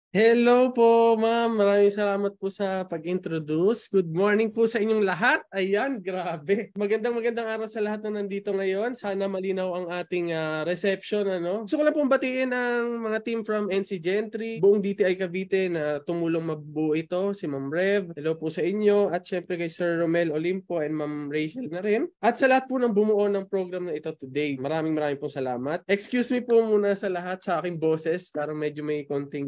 Hello po, ma'am. Maraming salamat po sa pag-introduce. Good morning po sa inyong lahat. Ayan, grabe. Magandang araw sa lahat na nandito ngayon. Sana malinaw ang ating reception. Gusto ko lang pong batiin ang mga team from NC Gentry, buong DTI Cavite na tumulong mabuo ito. Si Ma'am Rev, hello po sa inyo. At syempre kay Sir Romel Olimpo and Ma'am Rachel na rin. At sa lahat po ng bumuo ng program na ito today. Maraming pong salamat. Excuse me po muna sa lahat sa aking boses. Parang medyo may konti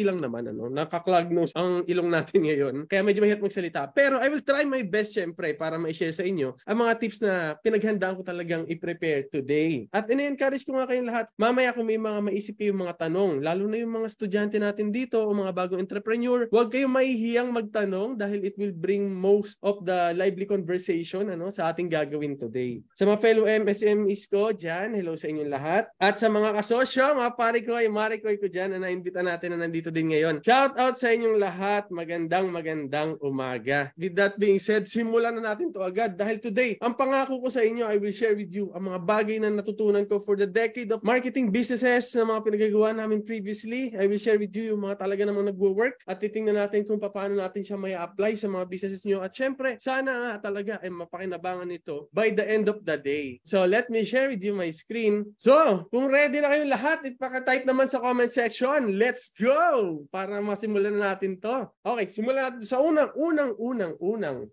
lang naman, nakaklag nose ang ilong natin ngayon. Kaya medyo mahirap magsalita. Pero I will try my best syempre para ma-share sa inyo ang mga tips na pinaghandaan ko talagang i-prepare today. At in-encourage ko nga kayong lahat, mamaya kung may mga maisip kayong mga tanong, lalo na yung mga estudyante natin dito o mga bagong entrepreneur, huwag kayong mahihiyang magtanong dahil it will bring most of the lively conversation sa ating gagawin today. Sa mga fellow MSMEs ko dyan, hello sa inyong lahat. At sa mga kasosyo, mga pare ko ay marikoy ko dyan na naimbita natin na nandito din ngayon. Shout out sa inyong lahat. Magandang umaga. With that being said, simulan na natin to agad dahil today, ang pangako ko sa inyo, I will share with you ang mga bagay na natutunan ko for the decade of marketing businesses na mga pinagagawa namin previously. I will share with you yung mga talaga namang nagwo-work at titingnan natin kung paano natin siya may apply sa mga businesses nyo. At syempre, sana nga talaga ay mapakinabangan ito by the end of the day. So, let me share with you my screen. So, kung ready na kayong lahat, ipaka-type naman sa comment section. Let's go! Para masimulan na natin to. Okay, simulan natin sa unang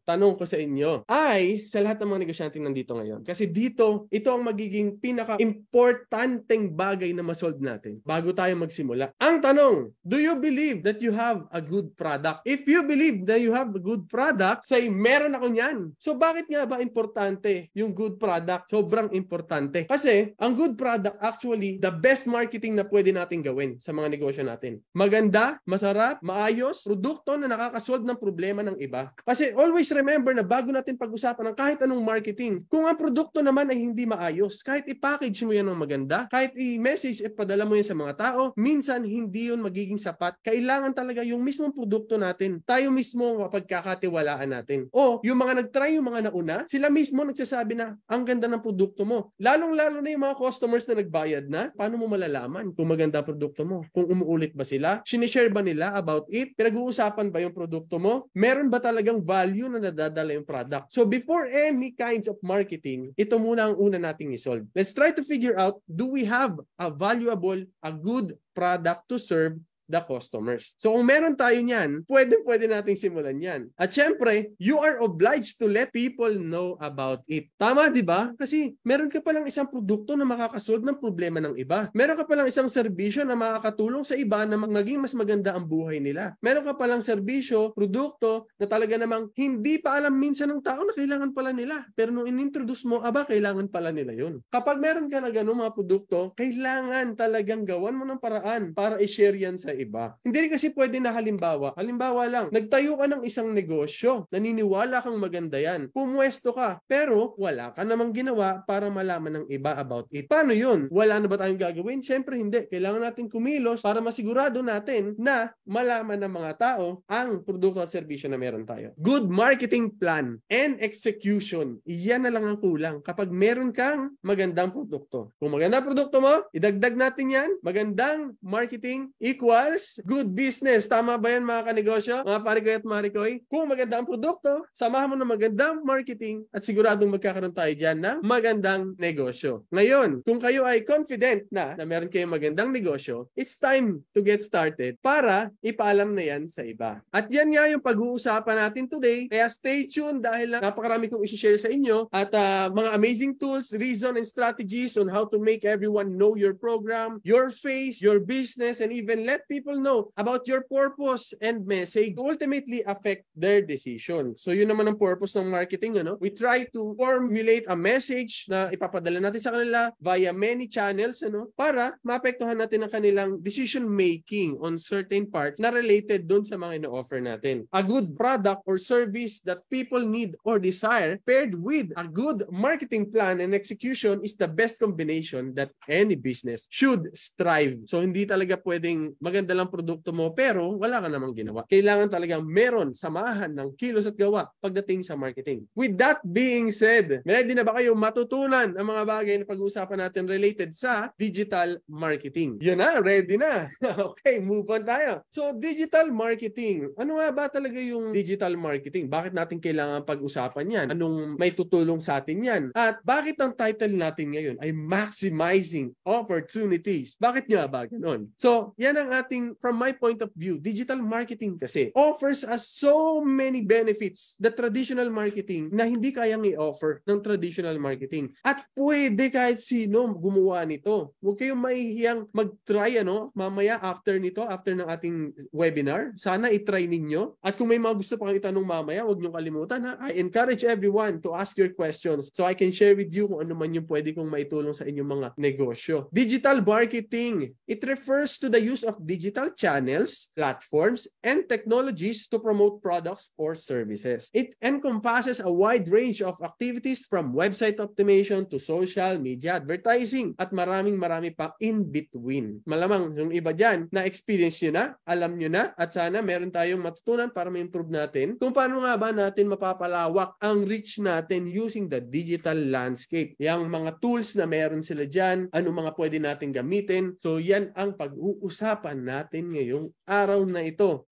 tanong ko sa inyo ay sa lahat ng mga negosyante nandito ngayon. Kasi dito, ito ang magiging pinaka-importanteng bagay na masolve natin bago tayo magsimula. Ang tanong, do you believe that you have a good product? If you believe that you have a good product, say, meron ako niyan. So, bakit nga ba importante yung good product? Sobrang importante. Kasi, ang good product actually, the best marketing na pwede natin gawin sa mga negosyo natin. Maganda, masarap, maayos, produkto na nakakasolve ng problema ng iba. Kasi always remember na bago natin pag-usapan ng kahit anong marketing, kung ang produkto naman ay hindi maayos, kahit i-package mo yan ng maganda, kahit i-message at padala mo yan sa mga tao, minsan hindi yun magiging sapat. Kailangan talaga yung mismong produkto natin, tayo mismo mapagkakatiwalaan natin. O yung mga nag-try, yung mga nauna, sila mismo nagsasabi na ang ganda ng produkto mo. Lalong-lalo na yung mga customers na nagbayad na, paano mo malalaman kung maganda ang produkto mo? Kung umuulit ba sila? Sinishare ba nila about it? Pinag-uusapan ba yung produkto mo? Meron ba talagang value na nadadala yung product? So before any kinds of marketing, ito muna ang una nating isolve. Let's try to figure out, do we have a valuable, a good product to serve the customers. So kung meron tayo niyan, pwede nating simulan yan. At syempre, you are obliged to let people know about it. Tama, di ba? Kasi meron ka palang isang produkto na makakasolve ng problema ng iba. Meron ka palang isang serbisyo na makakatulong sa iba na maging mas maganda ang buhay nila. Meron ka palang serbisyo, produkto na talaga namang hindi pa alam minsan ng tao na kailangan pala nila. Pero nung in-introduce mo, kailangan pala nila yun. Kapag meron ka na ganun mga produkto, kailangan talagang gawan mo ng paraan para i-share yan sa iba. Hindi rin kasi pwede na halimbawa lang, nagtayo ka ng isang negosyo, naniniwala kang maganda yan, pumwesto ka, pero wala ka namang ginawa para malaman ng iba about it. Paano yun? Wala na ba tayong gagawin? Siyempre hindi. Kailangan natin kumilos para masigurado natin na malaman ng mga tao ang produkto at serbisyo na meron tayo. Good marketing plan and execution. Iyan na lang ang kulang kapag meron kang magandang produkto. Kung magandang produkto mo, idagdag natin yan. Magandang marketing equals good business. Tama ba yan mga kanegosyo? Mga parikoy at marikoy? Kung maganda ang produkto, samahan mo ng magandang marketing at siguradong magkakaroon tayo dyan ng magandang negosyo. Ngayon, kung kayo ay confident na meron kayong magandang negosyo, it's time to get started para ipaalam na yan sa iba. At yan nga yung pag-uusapan natin today. Kaya stay tuned dahil napakarami kong isi-share sa inyo at mga amazing tools, reason, and strategies on how to make everyone know your program, your face, your business, and even let people know about your purpose and message to ultimately affect their decision. So yun naman ang purpose ng marketing. We try to formulate a message na ipapadala natin sa kanila via many channels para maapektuhan natin ang kanilang decision making on certain parts na related dun sa mga ino-offer natin. A good product or service that people need or desire paired with a good marketing plan and execution is the best combination that any business should strive. So hindi talaga pwedeng maganda maganda lang produkto mo pero wala ka namang ginawa. Kailangan talagang meron samahan ng kilos at gawa pagdating sa marketing. With that being said, ready na ba kayo matutunan ang mga bagay na pag-uusapan natin related sa digital marketing? Yan na, ready na. Okay, move on tayo. So, digital marketing. Ano nga ba talaga yung digital marketing? Bakit natin kailangan pag-usapan yan? Anong may tutulong sa atin yan? At bakit ang title natin ngayon ay Maximizing Opportunities? Bakit nga ba ganun? So, yan ang ating, from my point of view, digital marketing kasi offers us so many benefits the traditional marketing na hindi kayang i-offer ng traditional marketing. At pwede kahit sino gumawa nito. Huwag kayong mahihiyang mag-try mamaya after nito, after ng ating webinar. Sana i-try ninyo. At kung may mga gusto pa kayong itanong mamaya, huwag niyong kalimutan ha. I encourage everyone to ask your questions so I can share with you kung ano man yung pwede kong maitulong sa inyong mga negosyo. Digital marketing. It refers to the use of digital channels, platforms, and technologies to promote products or services. It encompasses a wide range of activities from website optimization to social media advertising at marami pa in between. Malamang yung iba dyan na-experience nyo na, alam nyo na, at sana meron tayong matutunan para ma-improve natin kung paano nga ba natin mapapalawak ang reach natin using the digital landscape. Yang mga tools na meron sila dyan, ano mga pwede natin gamitin. So yan ang pag-uusapan natin ngayong araw na ito.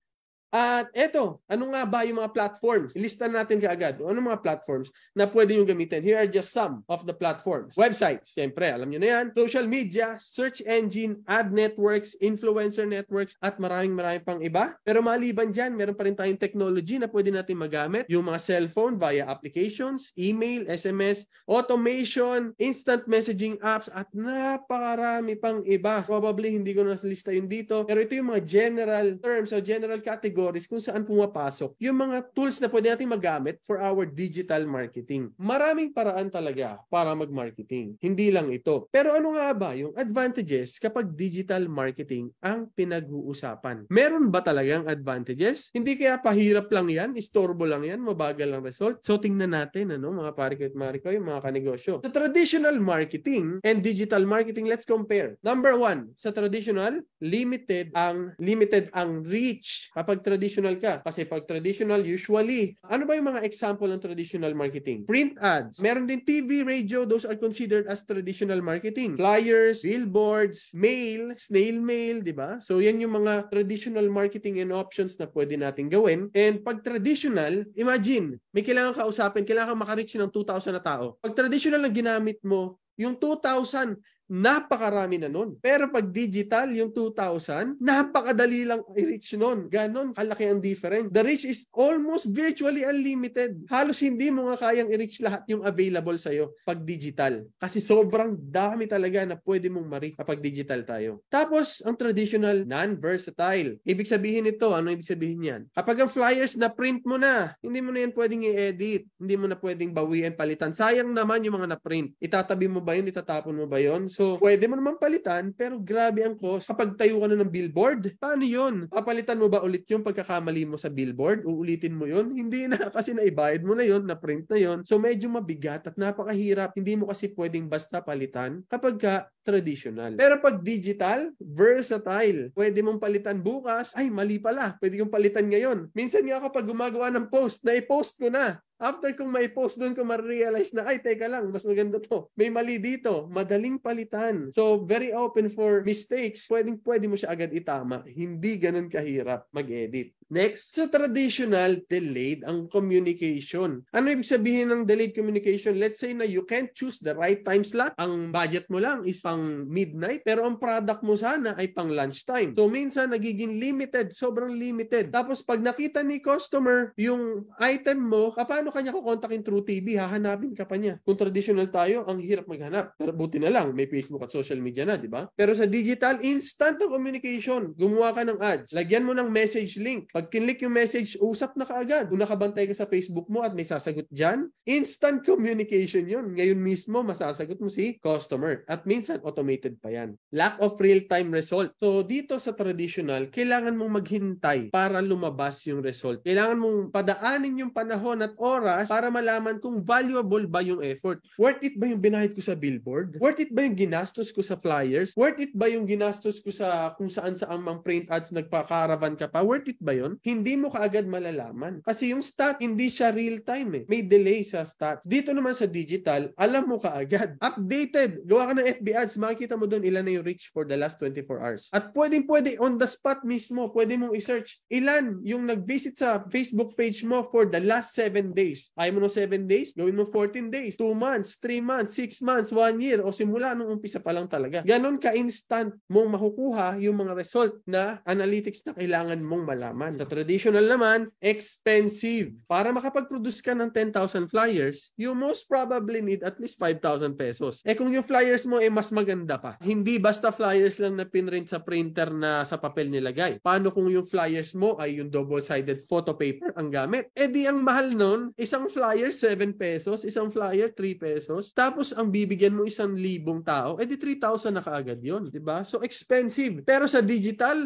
At eto, ano nga ba yung mga platforms? Ilista natin kaagad. Ano mga platforms na pwede nyo gamitin? Here are just some of the platforms. Websites, siyempre, alam nyo na yan. Social media, search engine, ad networks, influencer networks, at maraming pang iba. Pero maliban dyan, meron pa rin tayong technology na pwede natin magamit. Yung mga cellphone via applications, email, SMS, automation, instant messaging apps, at napakarami pang iba. Probably hindi ko na lista yun dito. Pero ito yung mga general terms o general categories kung saan pumapasok yung mga tools na pwede natin magamit for our digital marketing. Maraming paraan talaga para mag-marketing. Hindi lang ito. Pero ano nga ba yung advantages kapag digital marketing ang pinag-uusapan? Meron ba talagang advantages? Hindi kaya pahirap lang yan, istorbo lang yan, mabagal ang result. So tingnan natin mga pare-ko at mariko, yung mga kanegosyo. Sa traditional marketing and digital marketing, let's compare. Number one, sa traditional, limited ang reach kapag traditional ka. Kasi pag traditional, usually, ano ba yung mga example ng traditional marketing? Print ads. Meron din TV, radio, those are considered as traditional marketing. Flyers, billboards, mail, snail mail, di ba? So yan yung mga traditional marketing and options na pwede natin gawin. And pag traditional, imagine, may kailangan kausapin, kailangan makareach ng 2,000 na tao. Pag traditional na ginamit mo, yung 2,000, napakarami na nun. Pero pag digital, yung 2,000, napakadali lang i-reach nun. Ganon, kalaki ang difference. The reach is almost virtually unlimited. Halos hindi mo nga kayang i-reach lahat yung available sa'yo pag digital. Kasi sobrang dami talaga na pwede mong ma-reach kapag digital tayo. Tapos, ang traditional, non-versatile. Ibig sabihin nito, ano ibig sabihin yan? Kapag ang flyers na print mo na, hindi mo na yan pwedeng i-edit. Hindi mo na pwedeng bawiin, palitan. Sayang naman yung mga na-print. Itatabi mo ba yun? Itatapon mo ba yun? So, pwede mo naman palitan, pero grabe ang cost. Kapag tayo ka na ng billboard, paano yun? Papalitan mo ba ulit yung pagkakamali mo sa billboard? Uulitin mo yun? Hindi na, kasi naibayad mo na yun, na-print na yun. So, medyo mabigat at napakahirap. Hindi mo kasi pwedeng basta palitan kapag ka traditional. Pero pag digital, versatile. Pwede mong palitan bukas. Ay, mali pala. Pwede kong palitan ngayon. Minsan nga kapag gumagawa ng post, na-i-post ko na. After kung may post doon ko ma-realize na, ay, teka lang, mas maganda to. May mali dito. Madaling palitan. So, very open for mistakes. Pwede mo siya agad itama. Hindi ganun kahirap mag-edit. Next, sa traditional, delayed ang communication. Ano ibig sabihin ng delayed communication? Let's say na you can't choose the right time slot. Ang budget mo lang is pang midnight, pero ang product mo sana ay pang lunchtime. So, minsan nagiging limited, sobrang limited. Tapos, pag nakita ni customer yung item mo, paano kanya kukontakin through TV? Hahanapin ka pa niya. Kung traditional tayo, ang hirap maghanap. Pero buti na lang, may Facebook at social media na, di ba? Pero sa digital, instant ang communication. Gumawa ka ng ads. Lagyan mo ng message link. Pag kinlik yung message, usap na kaagad. Kung nakabantay ka sa Facebook mo at may sasagot dyan, instant communication yun. Ngayon mismo, masasagot mo si customer. At minsan, automated pa yan. Lack of real-time result. So, dito sa traditional, kailangan mong maghintay para lumabas yung result. Kailangan mong padaanin yung panahon at oras para malaman kung valuable ba yung effort. Worth it ba yung binayad ko sa billboard? Worth it ba yung ginastos ko sa flyers? Worth it ba yung ginastos ko sa kung saan mang print ads nagpa-caravan ka pa? Worth it ba yun? Hindi mo kaagad malalaman. Kasi yung stat, hindi siya real time eh. May delay sa stats. Dito naman sa digital, alam mo kaagad. Updated. Gawa ka ng FB ads, makikita mo doon ilan na yung reach for the last 24 hours. At pwede on the spot mismo, pwede mong i-search ilan yung nag-visit sa Facebook page mo for the last 7 days. Ayaw mo ng 7 days? Gawin mo 14 days, 2 months, 3 months, 6 months, 1 year, o simula nung umpisa pa lang talaga. Ganon ka-instant mong makukuha yung mga result na analytics na kailangan mong malaman. Sa traditional naman, expensive. Para makapag-produce ka ng 10,000 flyers, you most probably need at least 5,000 pesos. Kung yung flyers mo mas maganda pa. Hindi basta flyers lang na pinrint sa printer na sa papel nilagay. Paano kung yung flyers mo ay yung double-sided photo paper ang gamit? Di ang mahal nun, isang flyer 7 pesos, isang flyer 3 pesos, tapos ang bibigyan mo 1,000 tao, di 3,000 na kaagad yun, diba? So expensive. Pero sa digital,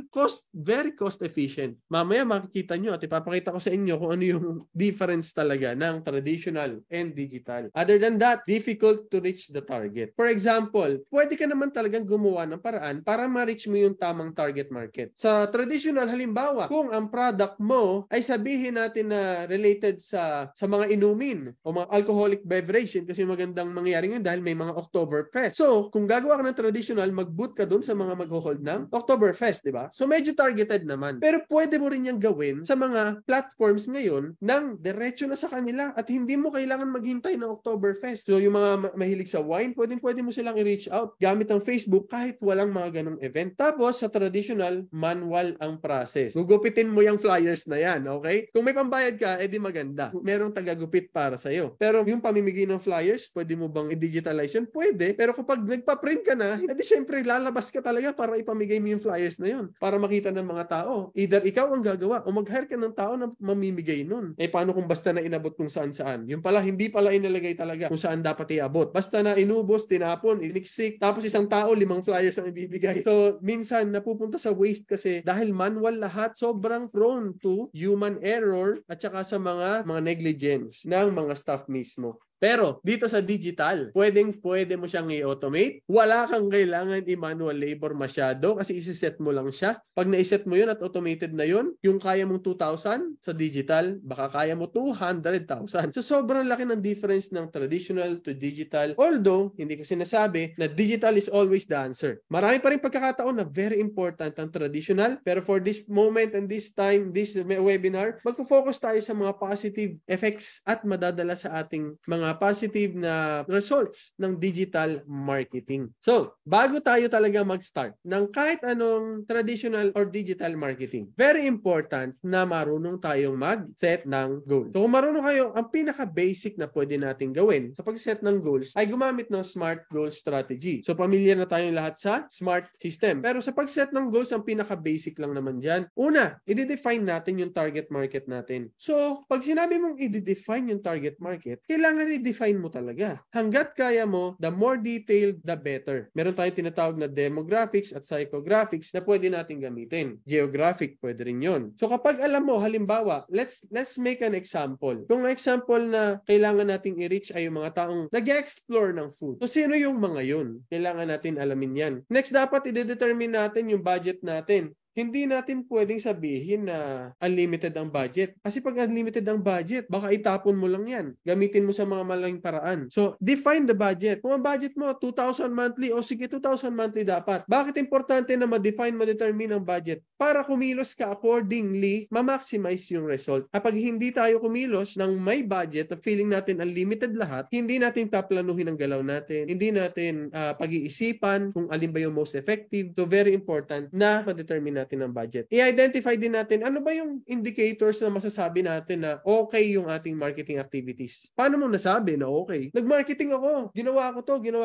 very cost efficient. Mamaya makikita nyo at ipapakita ko sa inyo kung ano yung difference talaga ng traditional and digital. Other than that, difficult to reach the target. For example, pwede ka naman talagang gumawa ng paraan para ma-reach mo yung tamang target market. Sa traditional, halimbawa, kung ang product mo ay sabihin natin na related sa mga inumin o mga alcoholic beverage, kasi magandang mangyari ngayon dahil may mga Oktoberfest. So, kung gagawa ka ng traditional, mag-boot ka dun sa mga mag-hold ng Oktoberfest, di ba? So, medyo targeted naman. Pero pwede mo rin yung gawin sa mga platforms ngayon nang diretso na sa kanila at hindi mo kailangan maghintay ng Oktoberfest. So, yung mga mahilig sa wine, pwede mo silang i-reach out gamit ang Facebook kahit walang mga ganong event. Tapos, sa traditional, manual ang process. Gugupitin mo yung flyers na yan, okay? Kung may pambayad ka, edi maganda. Merong tagagupit para sa'yo. Pero yung pamimigay ng flyers, pwede mo bang i-digitalize yun? Pwede. Pero kapag nagpa-print ka na, edi syempre lalabas ka talaga para ipamigay mo yung flyers na yun. Para makita ng mga tao. Either ikaw ang gagawa o mag-hire ka ng tao na mamimigay nun. Paano kung basta na inabot kung saan-saan? Yung pala, hindi pala inalagay talaga kung saan dapat iabot. Basta na inubos, tinapon, iniksik, tapos isang tao, 5 flyers ang ibibigay. So, minsan napupunta sa waste kasi dahil manual lahat, sobrang prone to human error at saka sa mga negligence ng mga staff mismo. Pero dito sa digital, pwede mo siyang i-automate. Wala kang kailangan i-manual labor masyado kasi isi-set mo lang siya. Pag na-set mo yun at automated na yun, yung kaya mong 2,000 sa digital, baka kaya mo 200,000. So sobrang laki ng difference ng traditional to digital. Although, hindi ko sinasabi na digital is always the answer. Marami pa rin pagkakataon na very important ang traditional. Pero for this moment and this time, this webinar, magpo-focus tayo sa mga positive effects at madadala sa ating mga positive na results ng digital marketing. So, bago tayo talaga mag-start ng kahit anong traditional or digital marketing, very important na marunong tayong mag-set ng goals. So, kung marunong kayo, ang pinaka-basic na pwede natin gawin sa pag-set ng goals ay gumamit ng SMART goal strategy. So, pamilyar na tayong lahat sa SMART system. Pero sa pag-set ng goals, ang pinaka-basic lang naman dyan. Una, i-define natin yung target market natin. So, pag sinabi mong i-define yung target market, kailangan i-define mo talaga. Hanggat kaya mo, the more detailed, the better. Meron tayong tinatawag na demographics at psychographics na pwede natin gamitin. Geographic, pwede rin yun. So kapag alam mo, halimbawa, let's make an example. Kung example na kailangan nating i-reach ay yung mga taong nag-explore ng food. So sino yung mga yun? Kailangan natin alamin yan. Next, dapat i-determine natin yung budget natin. Hindi natin pwedeng sabihin na unlimited ang budget. Kasi pag unlimited ang budget, baka itapon mo lang yan. Gamitin mo sa mga malaking paraan. So, define the budget. Kung ang budget mo, 2,000 monthly, o sige, 2,000 monthly dapat. Bakit importante na ma-define, ma-determine ang budget? Para kumilos ka accordingly, ma-maximize yung result. Kapag hindi tayo kumilos ng may budget, na feeling natin unlimited lahat, hindi natin paplanuhin ang galaw natin. Hindi natin pag-iisipan kung alin ba yung most effective. So, very important na ma-determine natin ng budget. I-identify din natin ano ba yung indicators na masasabi natin na okay yung ating marketing activities. Paano mo nasabi na okay? Nag-marketing ako, ginawa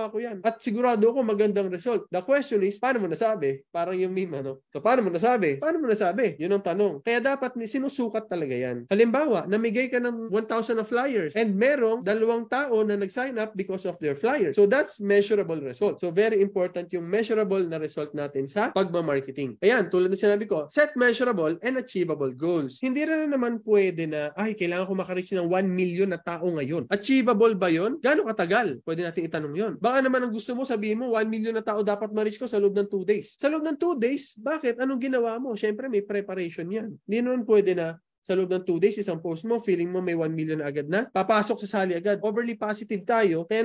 ko yan. At sigurado ako magandang result. The question is, paano mo nasabi? Parang yung meme, ano? So, paano mo nasabi? Yun ang tanong. Kaya dapat sinusukat talaga yan. Halimbawa, namigay ka ng 1,000 na flyers and merong 2 tao na nag-sign up because of their flyers. So, that's measurable result. So, very important yung measurable na result natin sa pagmamarketing. Ayan, tulad na sinabi ko, set measurable and achievable goals. Hindi rin naman pwede na, kailangan ko makareach ng 1 million na tao ngayon. Achievable ba yun? Gaano katagal? Pwede natin itanong yun. Baka naman ang gusto mo, sabihin mo, 1 million na tao dapat ma-reach ko sa loob ng 2 days. Sa loob ng 2 days, bakit? Anong ginawa mo? Siyempre, may preparation yan. Hindi naman pwede na sa loob ng 2 days, isang post mo, feeling mo may 1 million na agad na, papasok sa sali agad. Overly positive tayo, kaya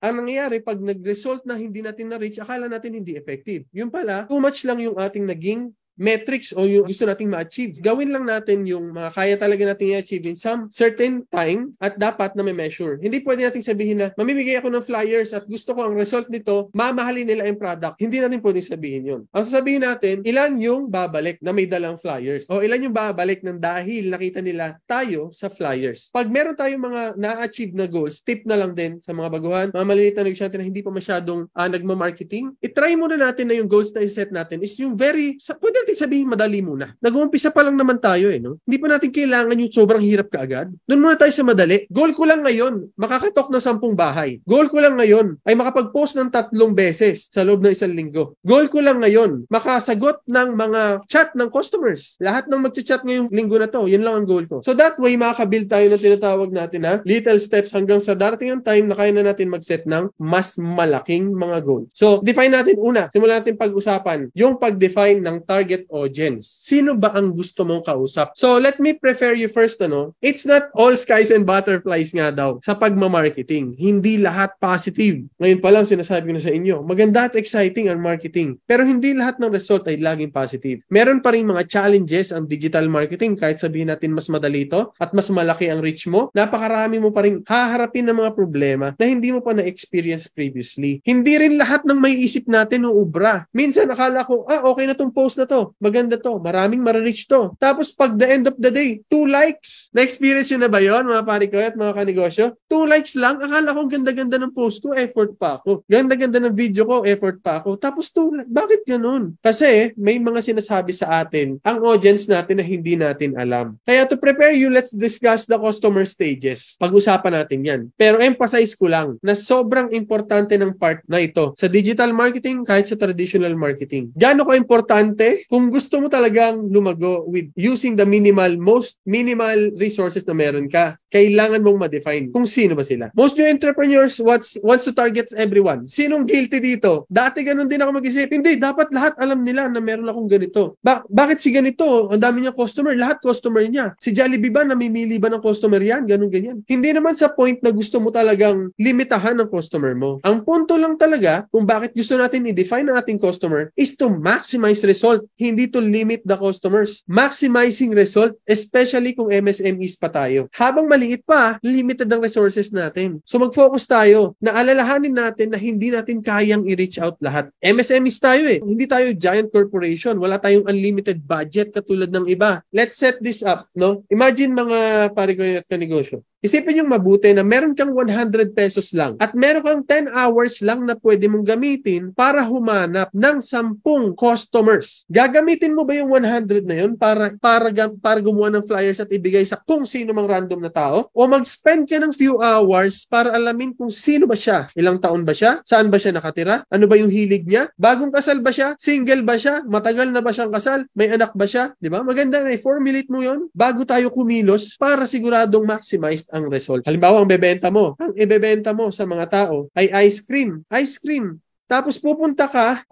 ang nangyayari, pag nag-result na hindi natin na-reach, akala natin hindi effective. Yun pala, too much lang yung ating naging metrics o yung gusto nating ma-achieve. Gawin lang natin yung mga kaya talaga nating i-achieve in some certain time at dapat na may measure. Hindi pwede nating sabihin na mamimigay ako ng flyers at gusto ko ang result nito, mamahalin nila yung product. Hindi natin pwedeng sabihin yun. Ang sasabihin natin, ilan yung babalik na may dalang flyers o ilan yung babalik ng dahil nakita nila tayo sa flyers. Pag meron tayong mga na-achieve na goals, tip na lang din sa mga baguhan, mga maliliit na negosyante na hindi pa masyadong nagma-marketing, itry muna natin na yung goals na iset natin is yung pwede natin sabihin madali muna. Nag-uumpisa pa lang naman tayo no? Hindi pa natin kailangan yung sobrang hirap kaagad. Doon muna tayo sa madali. Goal ko lang ngayon, makakatok na 10 bahay. Goal ko lang ngayon ay makapag-post ng 3 beses sa loob ng 1 linggo. Goal ko lang ngayon, makasagot ng mga chat ng customers. Lahat ng mag-chat ngayong linggo na to, yun lang ang goal ko. So that way, makakabuild tayo ng tinatawag natin na little steps hanggang sa darating ang time na kaya na natin mag-set ng mas malaking mga goal. So, define natin una. Simulan natin pag-usapan yung pag-define ng target audience. Sino ba ang gusto mong kausap? So, let me prepare you first, it's not all skies and butterflies nga daw sa pagmamarketing. Hindi lahat positive. Ngayon pa lang sinasabi ko na sa inyo, maganda at exciting ang marketing. Pero hindi lahat ng result ay laging positive. Meron pa rin mga challenges ang digital marketing kahit sabihin natin mas madali ito at mas malaki ang reach mo. Napakarami mo pa rin haharapin ng mga problema na hindi mo pa na-experience previously. Hindi rin lahat ng may isip natin uubra. Minsan akala ko, okay na tong post na to. Maganda to, maraming ma-reach to. Tapos pag the end of the day, 2 likes. Na-experience yun na ba yun, mga pare ko at mga kanegosyo? 2 likes lang, akala ko ganda-ganda ng post ko, effort pa ako. Ganda-ganda ng video ko, effort pa ako. Tapos 2, bakit ganun? Kasi may mga sinasabi sa atin, ang audience natin na hindi natin alam. Kaya to prepare you, let's discuss the customer stages. Pag-usapan natin yan. Pero emphasize ko lang na sobrang importante ng part na ito sa digital marketing kahit sa traditional marketing. Gaano ko importante? Kung gusto mo talagang lumago with using the most minimal resources na meron ka, kailangan mong ma-define kung sino ba sila. Most new entrepreneurs wants to target everyone. Sinong guilty dito? Dati ganun din ako mag-isip. Hindi, dapat lahat alam nila na meron akong ganito. Bakit si ganito? Ang dami niya customer. Lahat customer niya. Si Jollibee ba, namimili ba ng customer yan? Ganun, ganyan. Hindi naman sa point na gusto mo talagang limitahan ng customer mo. Ang punto lang talaga kung bakit gusto natin i-define ang ating customer is to maximize result. Hindi to limit the customers. Maximizing result, especially kung MSMEs pa tayo. Habang maliit pa, limited ang resources natin. So mag-focus tayo na alalahanin natin na hindi natin kayang i-reach out lahat. MSMEs tayo Hindi tayo giant corporation. Wala tayong unlimited budget katulad ng iba. Let's set this up, no? Imagine mga pare ko at kanegosyo. Isipin yung mabuti na meron kang 100 pesos lang at meron kang 10 hours lang na pwede mong gamitin para humanap ng 10 customers. Gagamitin mo ba yung 100 na yun para gumawa ng flyers at ibigay sa kung sino mang random na tao? O mag-spend ka ng few hours para alamin kung sino ba siya? Ilang taon ba siya? Saan ba siya nakatira? Ano ba yung hilig niya? Bagong kasal ba siya? Single ba siya? Matagal na ba siyang kasal? May anak ba siya? Di ba? Maganda na i-formulate mo yun bago tayo kumilos para siguradong maximized ang result. Halimbawa, ang ibebenta mo sa mga tao ay ice cream. Ice cream. Tapos pupunta ka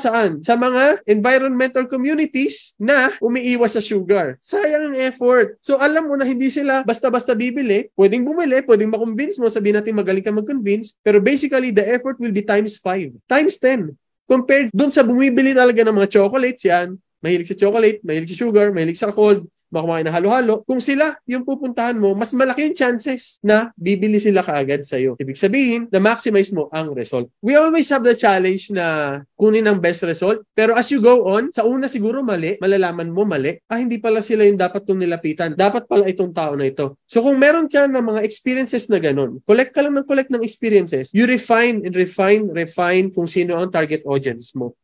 saan? Sa mga environmental communities na umiiwas sa sugar. Sayang ang effort. So alam mo na hindi sila basta-basta bibili. Pwedeng bumili, pwedeng makonvince mo, sabihin natin magaling ka mag-convince, pero basically the effort will be times 5, times 10. Compared dun sa bumibili talaga ng mga chocolates yan, mahilig sa chocolate, mahilig sa sugar, mahilig sa cold, baka kumain na halo-halo. Kung sila yung pupuntahan mo, mas malaki yung chances na bibili sila kaagad sa'yo. Ibig sabihin, na-maximize mo ang result. We always have the challenge na kunin ang best result. Pero as you go on, sa una siguro mali, malalaman mo mali, hindi pala sila yung dapat kong nilapitan. Dapat pala itong tao na ito. So kung meron ka ng mga experiences na ganun, collect ka lang ng collect ng experiences, you refine kung sino ang target audience mo.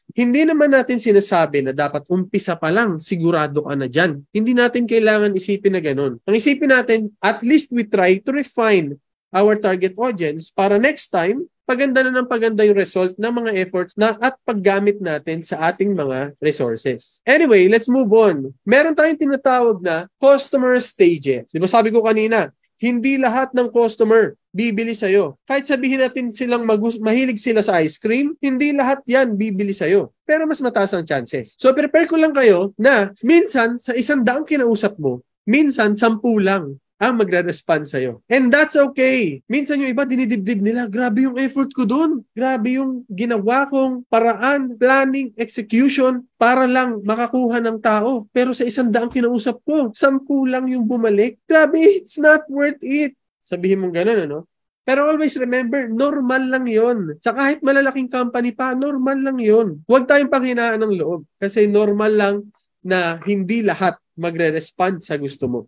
Hindi naman natin sinasabi na dapat umpisa pa lang, sigurado ka na dyan. Hindi natin kailangan isipin na ganun. Ang isipin natin, at least we try to refine our target audience para next time, paganda na ng paganda yung result ng mga efforts na at paggamit natin sa ating mga resources. Anyway, let's move on. Meron tayong tinatawag na customer stages. Di ba sabi ko kanina, hindi lahat ng customer bibili sa'yo. Kahit sabihin natin silang mahilig sila sa ice cream, hindi lahat yan bibili sa'yo. Pero mas mataas ang chances. So prepare ko lang kayo na minsan sa 100 kinausap mo, minsan 10 lang ang magre-respond sa'yo. And that's okay. Minsan yung iba dinidibdib nila, grabe yung effort ko dun. Grabe yung ginawa kong paraan, planning, execution para lang makakuha ng tao. Pero sa 100 kinausap ko, 10 lang yung bumalik. Grabe, it's not worth it. Sabihin mong ganun, ano? Pero always remember, normal lang yon. Sa kahit malalaking company pa, normal lang yon. Huwag tayong panghinaan ng loob. Kasi normal lang na hindi lahat magre-respond sa gusto mo.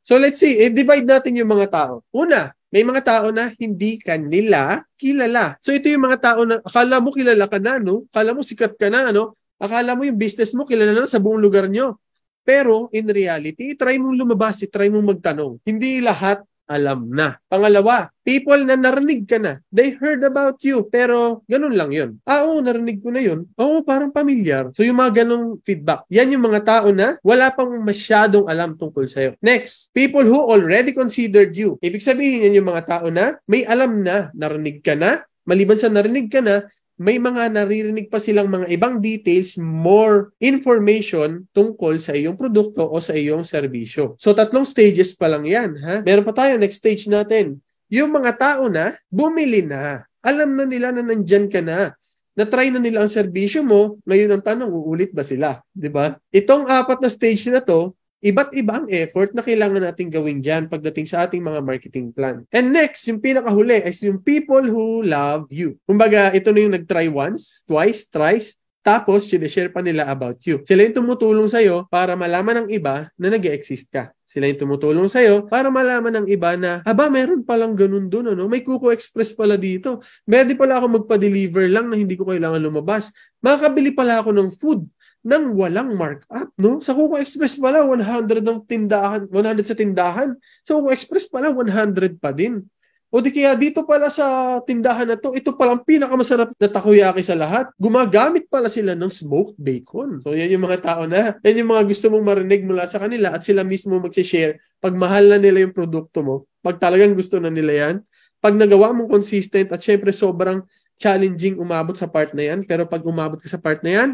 So let's see, divide natin yung mga tao. Una, may mga tao na hindi ka nila kilala. So ito yung mga tao na akala mo kilala ka na, no? Akala mo sikat ka na, ano? Akala mo yung business mo kilala na sa buong lugar nyo. Pero in reality, try mong lumabas, try mong magtanong. Hindi lahat alam na. Pangalawa, people na narinig ka na. They heard about you. Pero ganun lang yun. Oo, narinig ko na yun. Oo, parang familiar. So yung mga ganung feedback. Yan yung mga tao na wala pang masyadong alam tungkol sa'yo. Next, people who already considered you. Ibig sabihin yan yung mga tao na may alam na, narinig ka na. Maliban sa narinig ka na, may mga naririnig pa silang mga ibang details, more information tungkol sa iyong produkto o sa iyong serbisyo. So, 3 stages pa lang yan. Ha? Meron pa tayo, next stage natin. Yung mga tao na bumili na, alam na nila na nandyan ka na, na-try na nila ang serbisyo mo, ngayon ang tanong, uulit ba sila? Diba? Itong 4 na stage na to, iba't iba ang effort na kailangan nating gawin dyan pagdating sa ating mga marketing plan. And next, yung pinakahuli is yung people who love you. Kumbaga, ito na yung nag-try once, twice, thrice, tapos sinishare pa nila about you. Sila yung tumutulong sa'yo para malaman ng iba na nag-e-exist ka. Sila yung tumutulong sa'yo para malaman ng iba na, meron palang ganun dun, ano? May Kuko Express pala dito. Pwede pala ako magpa-deliver lang na hindi ko kailangan lumabas. Makakabili pala ako ng food nang walang markup, no? Sa Kuko Express pala 100 ng tindahan, 100 sa tindahan. Sa Kuko Express pala 100 pa din. O di kaya dito pala sa tindahan na to, ito palang pinakamasarap na takoyaki sa lahat. Gumagamit pala sila ng smoked bacon. So yan yung mga tao na, yan yung mga gusto mong marinig mula sa kanila at sila mismo mag-share pag mahal na nila yung produkto mo. Pag talagang gusto na nila yan, pag nagawa mong consistent at syempre sobrang challenging umabot sa part na yan, pero pag umabot ka sa part na yan,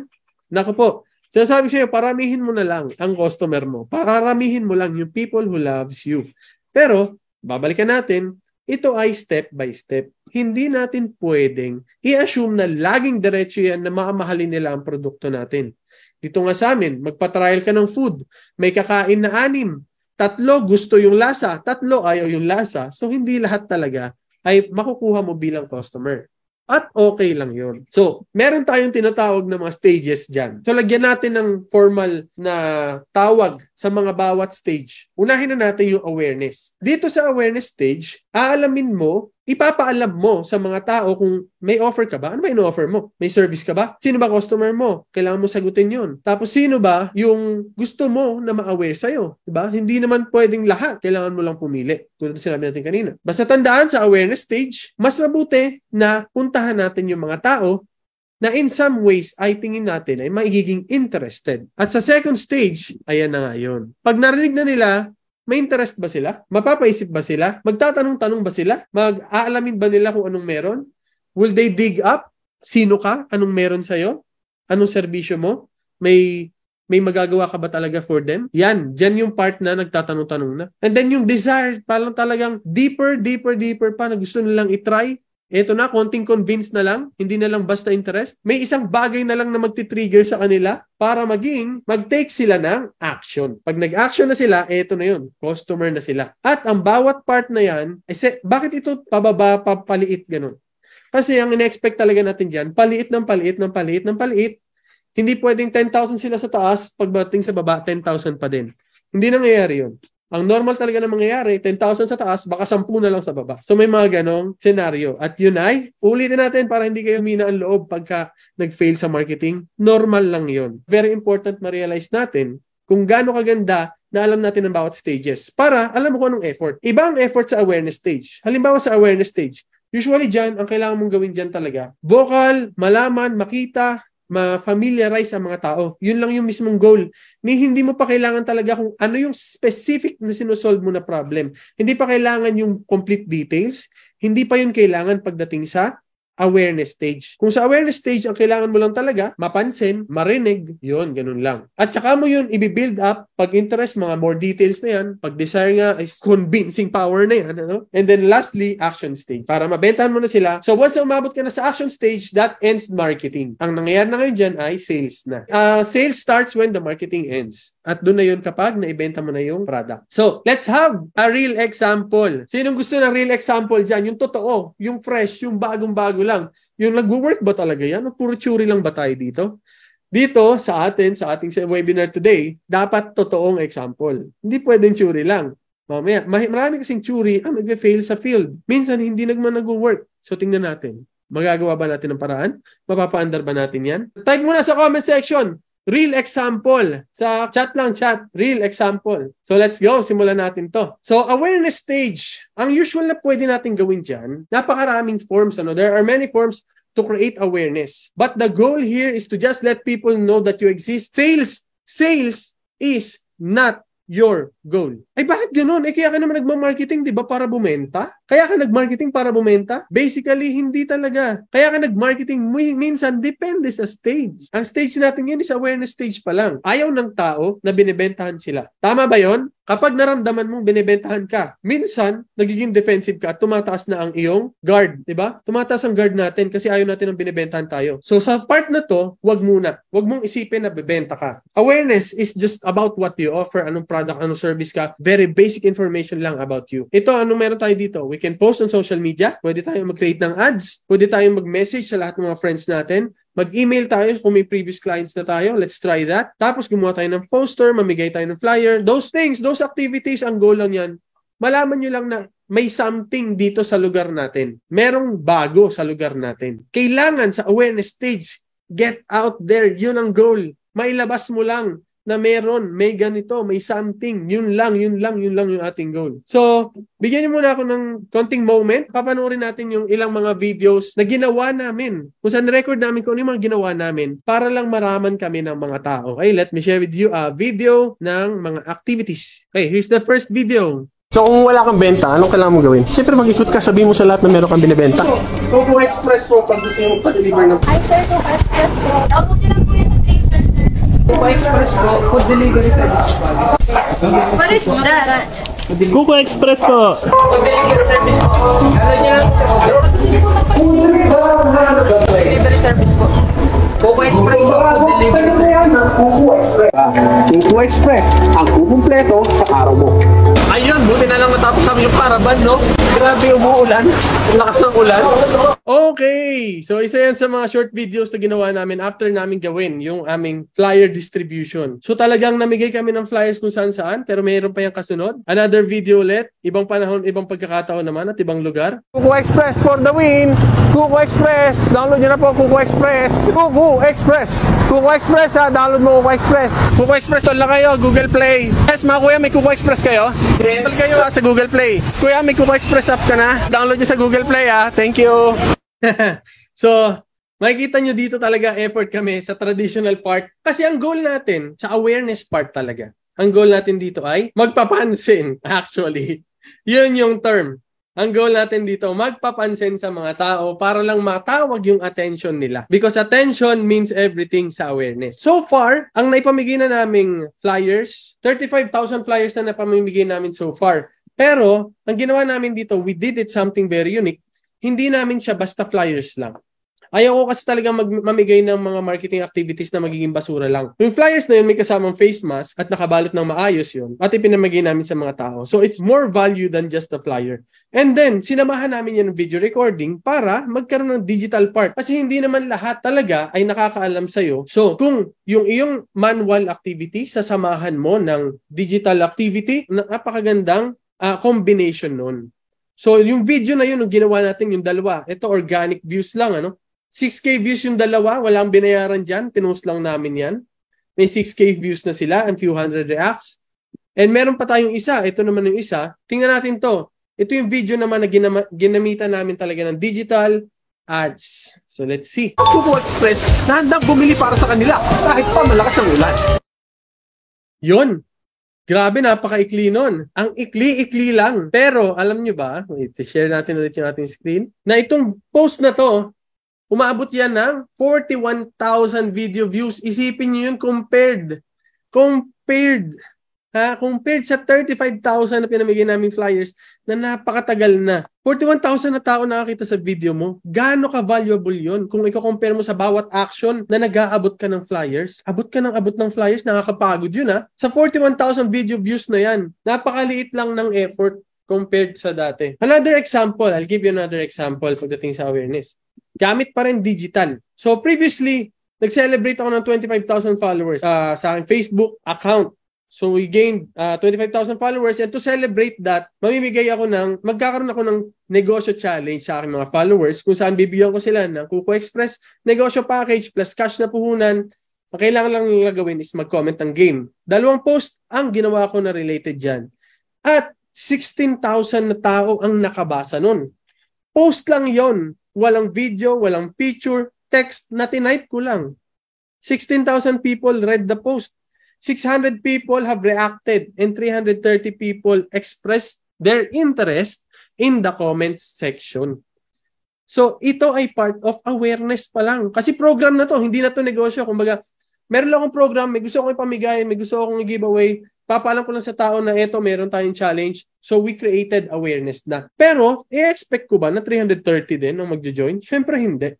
naku po, sinasabi sa'yo, paramihin mo na lang ang customer mo. Paramihin mo lang yung people who loves you. Pero, babalikan natin, ito ay step by step. Hindi natin pwedeng i-assume na laging diretso yan na makamahalin nila ang produkto natin. Dito nga sa amin, magpa-trial ka ng food. May kakain na 6. 3 gusto yung lasa, 3 ayaw yung lasa. So, hindi lahat talaga ay makukuha mo bilang customer. At okay lang yun. So, meron tayong tinatawag na mga stages dyan. So, lagyan natin ng formal na tawag sa mga bawat stage. Unahin na natin yung awareness. Dito sa awareness stage, aalamin mo, ipapaalam mo sa mga tao kung may offer ka ba. Ano ba in-offer mo? May service ka ba? Sino ba customer mo? Kailangan mo sagutin yun. Tapos sino ba yung gusto mo na ma-aware sa'yo? Diba? Hindi naman pwedeng lahat. Kailangan mo lang pumili. Tulad na sinabi natin kanina. Basta tandaan sa awareness stage, mas mabuti na puntahan natin yung mga tao na in some ways ay tingin natin ay magiging interested. At sa second stage, ayan na nga yun. Pag narinig na nila, may interest ba sila? Mapapaisip ba sila? Magtatanong-tanong ba sila? Mag-aalamin ba nila kung anong meron? Will they dig up? Sino ka? Anong meron sa'yo? Anong serbisyo mo? May magagawa ka ba talaga for them? Yan. Diyan yung part na nagtatanong-tanong na. And then yung desire, parang talagang deeper pa na gusto nilang itry. Eto na, konting convince na lang, hindi na lang basta interest. May isang bagay na lang na magti-trigger sa kanila para mag-take sila ng action. Pag nag-action na sila, eto na yun, customer na sila. At ang bawat part na yan, bakit ito pababa, papaliit, ganun? Kasi ang in-expect talaga natin dyan, paliit ng paliit ng paliit ng paliit. Hindi pwedeng 10,000 sila sa taas, pagdating sa baba, 10,000 pa din. Hindi nangyayari yun. Ang normal talaga na mangyayari, 10,000 sa taas, baka 10 na lang sa baba. So may mga ganong senaryo. At yun ay, ulitin natin para hindi kayo mina ang loob pagka nag-fail sa marketing. Normal lang yun. Very important ma-realize natin kung gaano kaganda na alam natin ang bawat stages. Para alam mo kung anong effort. Iba ang effort sa awareness stage. Halimbawa sa awareness stage, usually dyan, ang kailangan mong gawin dyan talaga, vocal, malaman, makita, ma-familiarize ang mga tao. Yun lang yung mismong goal. Hindi mo pa kailangan talaga kung ano yung specific na sinusolve mo na problem. Hindi pa kailangan yung complete details. Hindi pa yun kailangan pagdating sa awareness stage. Kung sa awareness stage, ang kailangan mo lang talaga, mapansin, marinig, yun, ganun lang. At saka mo yun, i-build up, pag interest, mga more details na yan, pag desire nga, is convincing power na yan, ano? And then lastly, action stage. Para mabentahan mo na sila. So once na umabot ka na sa action stage, that ends marketing. Ang nangyayari na ngayon dyan ay sales na. Sales starts when the marketing ends. At doon na yun kapag naibenta mo na yung product. So, let's have a real example. Sinong gusto ng real example dyan? Yung totoo, yung fresh, yung bagong-bago lang. Yung nag-work ba talaga yan? O puro theory lang ba tayo dito? Dito, sa ating webinar today, dapat totoong example. Hindi pwedeng theory lang. Mamaya, marami kasing theory ang nag-fail sa field. Minsan, hindi naman nag-work. So, tingnan natin. Magagawa ba natin ng paraan? Mapapaandar ba natin yan? Type muna sa comment section. Real example. Sa chat lang, chat. Real example. So let's go. Simulan natin to. So awareness stage. Ang usual na pwede natin gawin dyan, napakaraming forms. There are many forms to create awareness. But the goal here is to just let people know that you exist. Sales is not your goal. Ay bakit ganoon? Kaya ka naman nagma-marketing, di ba, para bumenta? Kaya ka nag-marketing para bumenta? Basically, hindi talaga. Kaya ka nag-marketing minsan depende sa stage. Ang stage natin yan is awareness stage pa lang. Ayaw ng tao na binibentahan sila. Tama ba yon? Kapag naramdaman mong binibentahan ka, minsan nagiging defensive ka at tumataas na ang iyong guard, di ba? Tumataas ang guard natin kasi ayaw natin ng binibentahan tayo. So sa part na to, wag muna. Wag mong isipin na bibenta ka. Awareness is just about what you offer, anong product, anong service ka. Very basic information lang about you. Ito, anong meron tayo dito? We can post on social media. Pwede tayong mag-create ng ads. Pwede tayong mag-message sa lahat ng mga friends natin. Mag-email tayo kung may previous clients na tayo. Let's try that. Tapos gumawa tayo ng poster, mamigay tayo ng flyer. Those things, those activities, ang goal lang yan. Malaman nyo lang na may something dito sa lugar natin. Merong bago sa lugar natin. Kailangan sa awareness stage, get out there. Yun ang goal. Mailabas mo lang na may ganito, may something. Yun lang yung ating goal. So, bigyan niyo muna ako ng konting moment. Papanoorin natin yung ilang mga videos na ginawa namin. Kung saan record namin kung ano yung mga ginawa namin para lang maraman kami ng mga tao. Okay, let me share with you a video ng mga activities. Okay, here's the first video. So, kung wala kang benta, anong kailangan mo gawin? Siyempre, mag-ikot ka, sabihin mo sa lahat na meron kang binibenta. Coco Express po, pag gusto mo pa-deliver ng... Hi, sir. Coco Express po. Abuti lang po yung sa taster, sir. Coco Express po, food delivery service po. What is that? Coco Express po. Food delivery service po. Ano niya lang po? Pag gusto niyo po magpag-deliver. Delivery service po. Coco Express po, food delivery service. Coco Express, ang kukumpleto sa araw mo. Ayun, buti na lang matapos kami yung paraban, no? Grabe, umuulan. Ang lakas ng ulan. Okay. So, isa yan sa mga short videos na ginawa namin after namin gawin yung aming flyer distribution. So, talagang namigay kami ng flyers kung saan-saan, pero mayroon pa yung kasunod. Another video ulit. Ibang panahon, ibang pagkakataon naman at ibang lugar. Coco Express for the win! Coco Express! Download nyo na po Coco Express! Coco Express! Coco Express ha! Download mo Coco Express! Coco Express, doon lang kayo, Google Play. Yes, mga kuya, may Coco Express kayo? Yes. Doon kayo sa Google Play. Kuya, may Coco Express app ka na? Download nyo sa Google Play ha. Thank you! So, makikita nyo dito talaga effort kami sa traditional part. Kasi ang goal natin, sa awareness part talaga, ang goal natin dito ay magpapansin, actually. Yun yung term. Ang goal natin dito, magpapansin sa mga tao para lang matawag yung attention nila. Because attention means everything sa awareness. So far, ang naipamigay na naming flyers, 35,000 flyers na napamimigay namin so far. Pero, ang ginawa namin dito, we did it something very unique. hindi namin siya basta flyers lang. Ayaw ko kasi talaga mamigay ng mga marketing activities na magiging basura lang. Yung flyers na yun, may kasamang face mask at nakabalot ng maayos yun at ipinamigay namin sa mga tao. So it's more value than just the flyer. And then, sinamahan namin yan ng video recording para magkaroon ng digital part. Kasi hindi naman lahat talaga ay nakakaalam sa'yo. So, kung yung iyong manual activity, sasamahan mo ng digital activity, napakagandang combination nun. So, yung video na yun, yung ginawa natin, yung dalawa, ito organic views lang, 6K views yung dalawa, walang binayaran dyan, pinost lang namin yan. May 6K views na sila and few hundred reacts. And meron pa tayong isa, ito naman yung isa. Tingnan natin to. Ito yung video naman na ginamitan namin talaga ng digital ads. So let's see. Kuko Express na handang bumili para sa kanila kahit pa malakas ang ulan. Yun. Grabe, napaka-ikli nun. Ang ikli-ikli lang. Pero alam nyo ba, wait, share natin ulit yung ating screen, na itong post na to, umabot yan ng 41,000 video views. Isipin nyo yun compared sa 35,000 na pinamigay namin flyers na napakatagal na. 41,000 na tao nakakita sa video mo. Gaano ka valuable yun kung i-compare mo sa bawat action na nag-aabot ka ng flyers? Abot ng flyers, nakakapagod yun ha. Sa 41,000 video views na yan, napakaliit lang ng effort compared sa dati. Another example, I'll give you another example pagdating sa awareness. Gamit pa rin digital. So previously, nag-celebrate ako ng 25,000 followers sa aking Facebook account. So we gained 25,000 followers and to celebrate that, magkakaroon ako ng negosyo challenge sa aking mga followers kung saan bibigyan ko sila ng Kuko Express negosyo package plus cash na puhunan. Ang kailangan lang nila gawin is mag-comment ng game. 2 post ang ginawa ko na related dyan. At 16,000 na tao ang nakabasa nun. Post lang yon. Walang video, walang picture, text na tinype ko lang. 16,000 people read the post. 600 people have reacted and 330 people expressed their interest in the comments section. So, ito ay part of awareness pa lang. Kasi program na to, hindi na to negosyo. Kumbaga, meron lang akong program, may gusto akong ipamigay, may gusto akong i-giveaway, papaalam ko lang sa tao na eto, meron tayong challenge. So, we created awareness na. Pero, i-expect ko ba na 330 din ang magjo-join? Siyempre, hindi.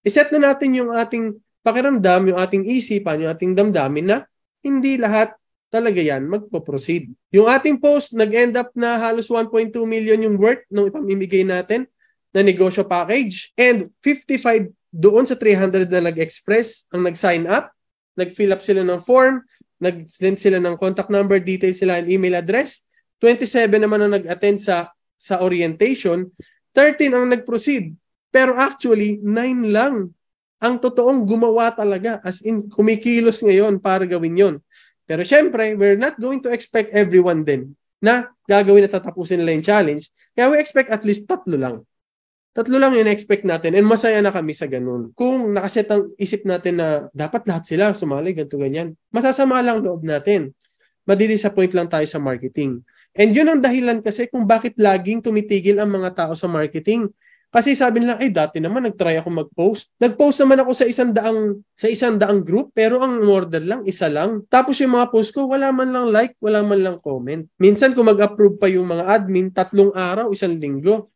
I-set na natin yung ating pakiramdam, yung ating isipan, yung ating damdamin na hindi lahat talaga yan magpo-proceed. Yung ating post, nag-end up na halos 1.2 million yung worth nung ipamimigay natin na negosyo package. And 55 doon sa 300 na nag-express ang nag-sign up, nag-fill up sila ng form, nag-send sila ng contact number, details sila and email address. 27 naman ang nag-attend sa orientation. 13 ang nag-proceed. Pero actually, 9 lang ang totoong gumawa talaga. As in, kumikilos ngayon para gawin yon. Pero syempre, we're not going to expect everyone din na gagawin at tatapusin nila yung challenge. Kaya we expect at least 3 lang. 3 lang yung expect natin and masaya na kami sa ganun. Kung nakaset ang isip natin na dapat lahat sila sumali, ganito ganyan, masasama lang loob natin. Madidisappoint lang tayo sa marketing. And yun ang dahilan kasi kung bakit laging tumitigil ang mga tao sa marketing. Kasi sabi nila, ay dati naman nag-try ako mag-post. Nag-post naman ako sa 100 group, pero ang order lang, 1 lang. Tapos yung mga post ko, wala man lang like, wala man lang comment. Minsan kung mag-approve pa yung mga admin, 3 araw, 1 linggo.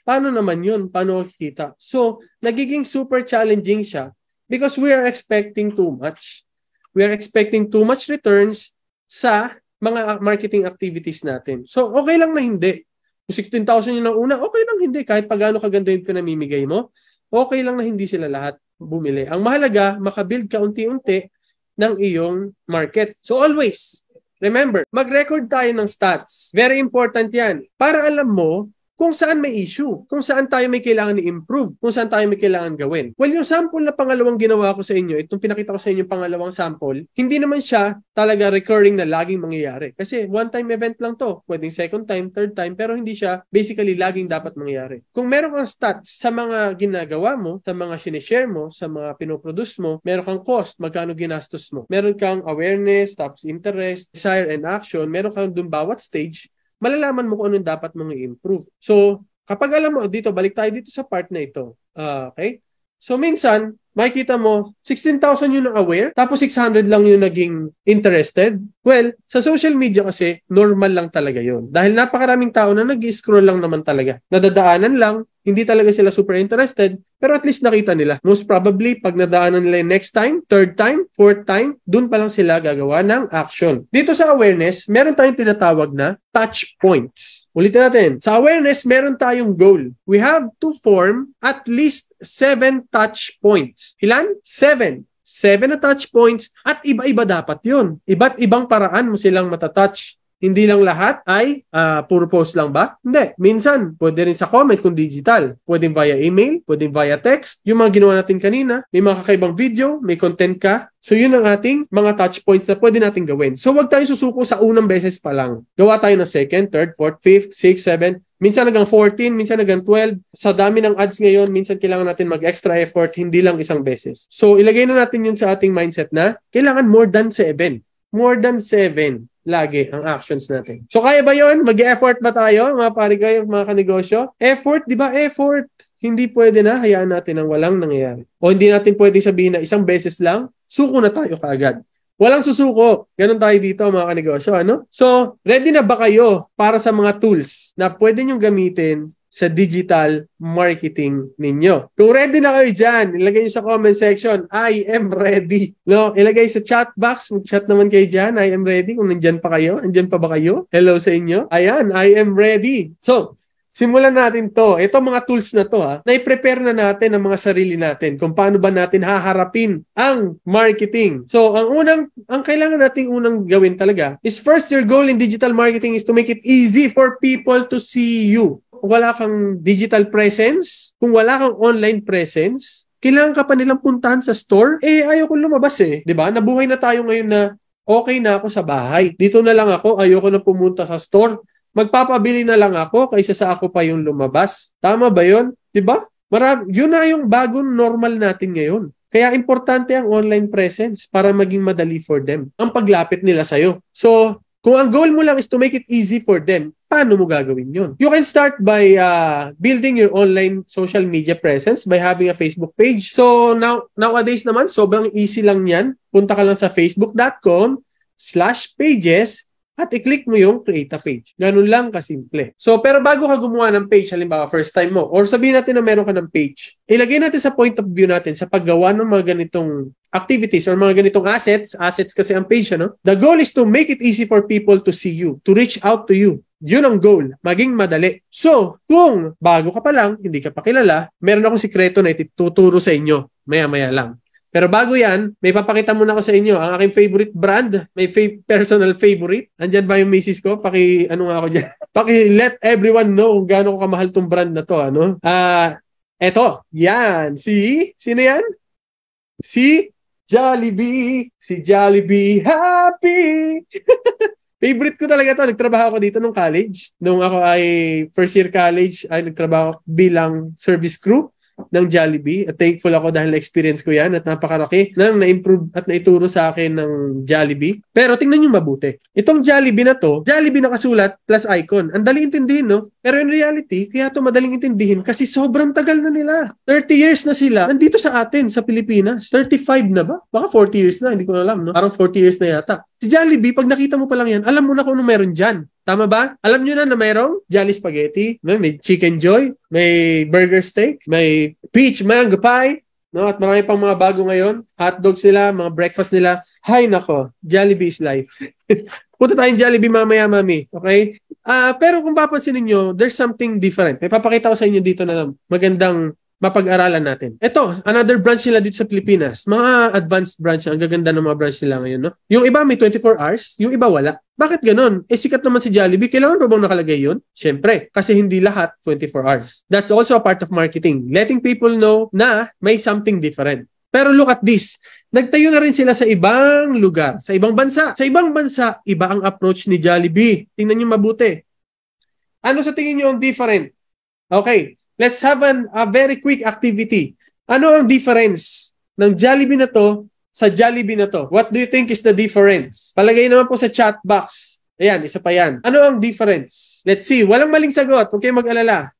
Paano naman yun? Paano makikita? So, nagiging super challenging siya because we are expecting too much. We are expecting too much returns sa mga marketing activities natin. So, okay lang na hindi. Kung 16,000 yun ang una, okay lang hindi. Kahit pagano kaganda yung pinamimigay mo, okay lang na hindi sila lahat bumili. Ang mahalaga, makabuild ka unti-unti ng iyong market. So always, remember, mag-record tayo ng stats. Very important yan. Para alam mo kung saan may issue, kung saan tayo may kailangan i-improve, kung saan tayo may kailangan gawin. Well, yung sample na pangalawang ginawa ko sa inyo, itong pinakita ko sa inyo yung pangalawang sample, hindi naman siya talaga recurring na laging mangyayari. Kasi one-time event lang to. Pwedeng second time, third time, pero hindi siya basically laging dapat mangyayari. Kung meron kang stats sa mga ginagawa mo, sa mga sinishare mo, sa mga pinoproduce mo, meron kang cost, magkano ginastos mo. Meron kang awareness, tapos interest, desire and action, meron kang dun bawat stage, malalaman mo kung anong dapat mong i-improve. So, kapag alam mo, dito, balik tayo dito sa part na ito. Okay? So, minsan, makikita mo, 16,000 yun ang aware, tapos 600 lang yung naging interested. Well, sa social media kasi, normal lang talaga yun. Dahil napakaraming tao na nag-scroll lang naman talaga. Nadadaanan lang, hindi talaga sila super interested, pero at least nakita nila. Most probably, pag nadaanan nila yung next time, third time, fourth time, dun pa lang sila gagawa ng action. Dito sa awareness, meron tayong tinatawag na touch points. Ulitin natin. Sa awareness, meron tayong goal. We have to form at least 7 touch points. Ilan? 7. 7 na touch points at iba-iba dapat yun. Iba't ibang paraan mo silang matatouch. Hindi lang lahat ay puro post lang ba? Hindi. Minsan, pwede rin sa comment kung digital. Pwede via email, pwede via text. Yung mga ginawa natin kanina, may mga kakaibang video, may content ka. So yun ang ating mga touch points na pwede natin gawin. So wag tayong susuko sa unang beses pa lang. Gawa tayo ng second, third, fourth, fifth, sixth, seventh. Minsan hanggang 14, minsan hanggang 12. Sa dami ng ads ngayon, minsan kailangan natin mag-extra effort, hindi lang isang beses. So ilagay na natin yun sa ating mindset na kailangan more than 7. More than 7 lagi ang actions natin. So kaya ba yun? Mag-effort ba tayo, mga pare kayo, mga kanegosyo? Effort, di ba? Effort. Hindi pwede na, hayaan natin ang walang nangyayari. O hindi natin pwede sabihin na isang beses lang, suko na tayo kaagad. Walang susuko. Ganun tayo dito, mga kanegosyo. Ano? So, ready na ba kayo para sa mga tools na pwede nyong gamitin sa digital marketing ninyo? Kung ready na kayo dyan, ilagay nyo sa comment section, I am ready. No, ilagay sa chat box, mag-chat naman kayo dyan, I am ready. Kung nandyan pa kayo, nandyan pa ba kayo? Hello sa inyo. Ayan, I am ready. So, simulan natin to. Ito mga tools na to na-prepare na natin ang mga sarili natin kung paano ba natin haharapin ang marketing. So, ang kailangan nating unang gawin talaga is first, your goal in digital marketing is to make it easy for people to see you. Kung wala kang digital presence, kung wala kang online presence, kailangan ka pa nilang puntahan sa store, ayoko lumabas Diba? Nabuhay na tayo ngayon na okay na ako sa bahay. Dito na lang ako, ayoko na pumunta sa store. Magpapabili na lang ako kaysa sa ako pa yung lumabas. Tama ba yun? Diba? Yun na yung bagong normal natin ngayon. Kaya importante ang online presence para maging madali for them ang paglapit nila sa'yo. So, kung ang goal mo lang is to make it easy for them, paano mo gagawin yun? You can start by building your online social media presence by having a Facebook page. So, nowadays naman, sobrang easy lang yan. Punta ka lang sa facebook.com/pages at i-click mo yung create a page. Ganun lang kasimple. So, pero bago ka gumawa ng page, halimbawa, first time mo, or sabihin natin na meron ka ng page, ilagay natin sa point of view natin sa paggawa ng mga ganitong activities or mga ganitong assets kasi ang page, The goal is to make it easy for people to see you, to reach out to you. Yun ang goal, maging madali. So, kung bago ka pa lang, hindi ka pa kilala, meron akong sikreto na ituturo sa inyo, maya-maya lang. Pero bago yan, may papakita muna ko sa inyo ang aking favorite brand, may personal favorite. Andyan ba yung misis ko? Ano nga ako dyan? Let everyone know kung gaano ko kamahal tong brand na to. Eto, yan. Sino yan? Si Jollibee. Si Jollibee Happy. Favorite ko talaga to. Nagtrabaho ako dito nung college. Nung ako ay first year college, ay nagtrabaho bilang service crew ng Jollibee. At thankful ako dahil na-experience ko yan at napakaraki nang na-improve at naituro sa akin ng Jollibee. Pero tingnan nyo mabuti. Itong Jollibee na to, Jollibee nakasulat plus icon. Ang dali intindihin, no? Pero in reality, kaya to madaling intindihin kasi sobrang tagal na nila. 30 years na sila. Nandito sa atin, sa Pilipinas. 35 na ba? Baka 40 years na, hindi ko alam, no? Parang 40 years na yata. Si Jollibee, pag nakita mo pa lang yan, alam mo na kung ano meron dyan. Tama ba? Alam nyo na mayroong Jolly Spaghetti, may Chicken Joy, may Burger Steak, may Peach Mango Pie, no? At marami pang mga bago ngayon. Hotdog sila, mga breakfast nila. Hay nako, Jollibee is life. Punta tayong Jollibee mamaya, mami. Okay? Pero kung papansin niyo, there's something different. May papakita ko sa inyo dito na magandang mapag-aralan natin. Ito, another branch nila dito sa Pilipinas. Mga advanced branch. Ang gaganda ng mga branch nila ngayon, no? Yung iba may 24 hours, yung iba wala. Bakit ganun? Sikat naman si Jollibee. Kailangan pa bang nakalagay yun? Siyempre, kasi hindi lahat 24 hours. That's also a part of marketing. Letting people know na may something different. Pero look at this. Nagtayo na rin sila sa ibang lugar, sa ibang bansa. Sa ibang bansa, iba ang approach ni Jollibee. Tingnan niyo mabuti. Ano sa tingin niyo ang different? Okay. Let's have a very quick activity. Ano ang difference ng Jollibee na to sa Jollibee na to? What do you think is the difference? Palagay naman po sa chat box. Ayan, isa pa yan. Ano ang difference? Let's see. Walang maling sagot. Huwag kayong mag-alala.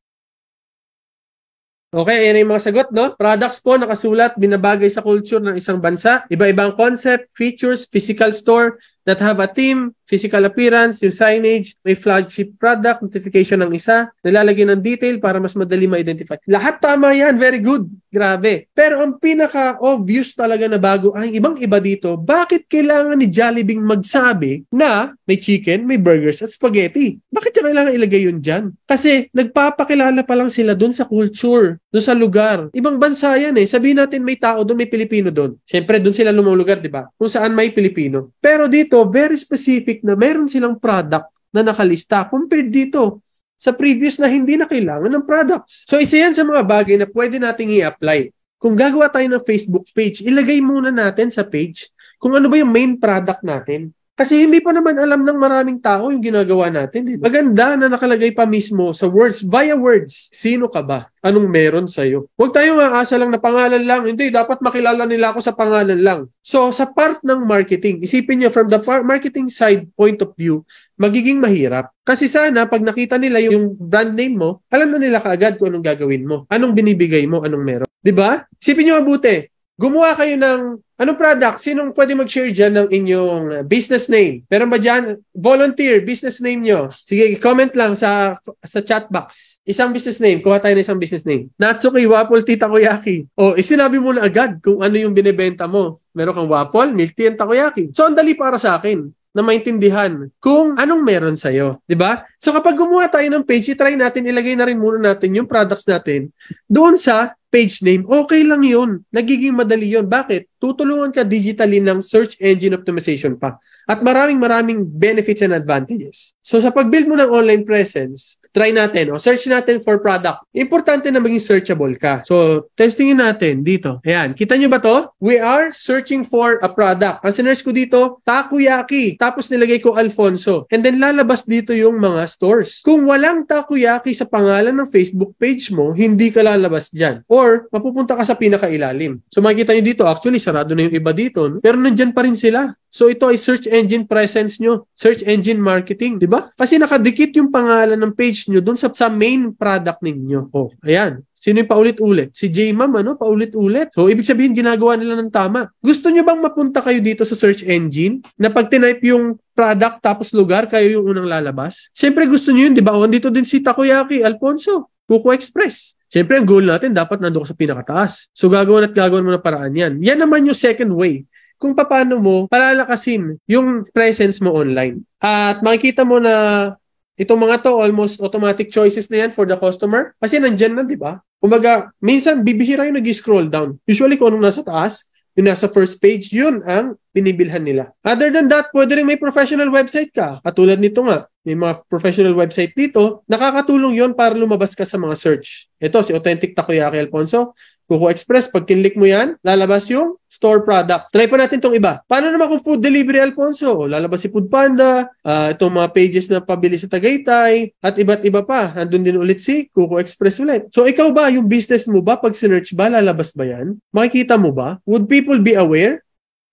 Okay, ayan yung mga sagot, no? Products po nakasulat, binabagay sa culture ng isang bansa. Iba-ibang concept, features, physical store, that have a theme, physical appearance, yung signage, may flagship product, notification ng isa, nilalagay ng detail para mas madali ma-identify. Lahat tama yan, very good. Grabe. Pero ang pinaka-obvious talaga na bago ay ibang-iba dito, bakit kailangan ni Jollibee magsabi na may chicken, may burgers at spaghetti? Bakit niya kailangan ilagay yun dyan? Kasi nagpapakilala pa lang sila dun sa culture, dun sa lugar. Ibang bansa yan eh. Sabihin natin may tao dun, may Pilipino dun. Siyempre, dun sila lumulugar, di ba? Kung saan may Pilipino. Pero dito, very specific na meron silang product na nakalista compared dito sa previous na hindi na kailangan ng products. So, isa yan sa mga bagay na pwede nating i-apply. Kung gagawa tayo ng Facebook page, ilagay muna natin sa page kung ano ba yung main product natin. Kasi hindi pa naman alam ng maraming tao yung ginagawa natin. Maganda na nakalagay pa mismo sa words, via words. Sino ka ba? Anong meron sa'yo? Huwag tayong aasa lang na pangalan lang. Hindi, dapat makilala nila ako sa pangalan lang. So, sa part ng marketing, isipin nyo from the marketing side point of view, magiging mahirap. Kasi sana, pag nakita nila yung brand name mo, alam na nila kaagad kung anong gagawin mo. Anong binibigay mo, anong meron. Diba? Isipin nyo mabuti. Gumawa kayo ng anong product? Sinong pwede mag-share dyan ng inyong business name? Meron ba dyan? Volunteer, business name nyo. Sige, comment lang sa chat box. Isang business name. Kuha tayo ng isang business name. Natsuki, Waffle, Tea, Takoyaki. O, isinabi mo na agad kung ano yung binibenta mo. Meron kang waffle, milk tea, and takoyaki. So, ang dali para sa akin na maintindihan kung anong meron sa'yo. Diba? So, kapag gumawa tayo ng page, try natin, ilagay na rin muna natin yung products natin doon sa page name. Okay lang yun. Nagiging madali yun. Bakit? Tutulungan ka digitally ng search engine optimization pa. At maraming benefits and advantages. So, sa pag-build mo ng online presence, try natin. O, search natin for product. Importante na maging searchable ka. So, testingin natin dito. Ayan. Kita nyo ba to? We are searching for a product. Ang sinearch ko dito, takoyaki. Tapos nilagay ko Alfonso. And then lalabas dito yung mga stores. Kung walang takoyaki sa pangalan ng Facebook page mo, hindi ka lalabas dyan. Or, mapupunta ka sa pinakailalim. So, makikita nyo dito, actually, sarado na yung iba dito. No? Pero nandyan pa rin sila. So, ito ay search engine presence nyo. Search engine marketing. Diba? Kasi nakadikit yung pangalan ng page nyo dun sa main product ninyo. Oh, ayan. Sino yung paulit-ulit? Si J-Ma'am, paulit-ulit. So, ibig sabihin, ginagawa nila ng tama. Gusto nyo bang mapunta kayo dito sa search engine na pag tinype yung product tapos lugar, kayo yung unang lalabas? Siyempre, gusto nyo yun, di ba? O, dito din si Takoyaki, Alfonso, Kuko Express. Siyempre, ang goal natin, dapat nandun ka sa pinakataas. So, gagawin mo na paraan yan. Yan naman yung second way. Kung paano mo palalakasin yung presence mo online. At makikita mo na itong mga to, almost automatic choices na yan for the customer. Kasi nandyan na, di ba? Kumbaga, minsan, bibihira yung nag-scroll down. Usually, kung anong nasa taas, yung nasa first page, yun ang binibilhan nila. Other than that, pwede rin may professional website ka. Katulad nito nga, may mga professional website dito. Nakakatulong yon para lumabas ka sa mga search. Ito, si Authentic Takoyaki Alfonso. Kuko Express, pag kinlik mo yan, lalabas yung store product. Try pa natin itong iba. Paano naman kung food delivery, Alfonso? Lalabas si Food Panda, itong mga pages na pabili sa Tagaytay, at iba't iba pa. Andun din ulit si Kuko Express ulit. So ikaw ba, yung business mo ba, pag sinearch ba, lalabas ba yan? Makikita mo ba? Would people be aware?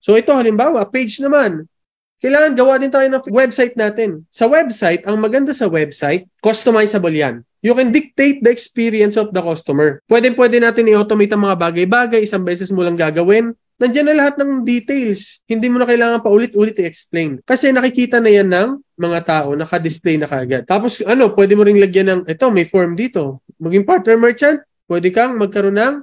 So ito, halimbawa, page naman. Kailangan gawa din tayo ng website natin. Sa website, ang maganda sa website, customizable yan. You can dictate the experience of the customer. Pwede natin i-automate ang mga bagay-bagay, isang beses mo lang gagawin. Nandiyan na lahat ng details. Hindi mo na kailangan pa ulit-ulit i-explain. Kasi nakikita na yan ng mga tao, naka-display na kaagad. Tapos pwede mo ring lagyan ng, ito, may form dito. Maging partner merchant, pwede kang magkaroon ng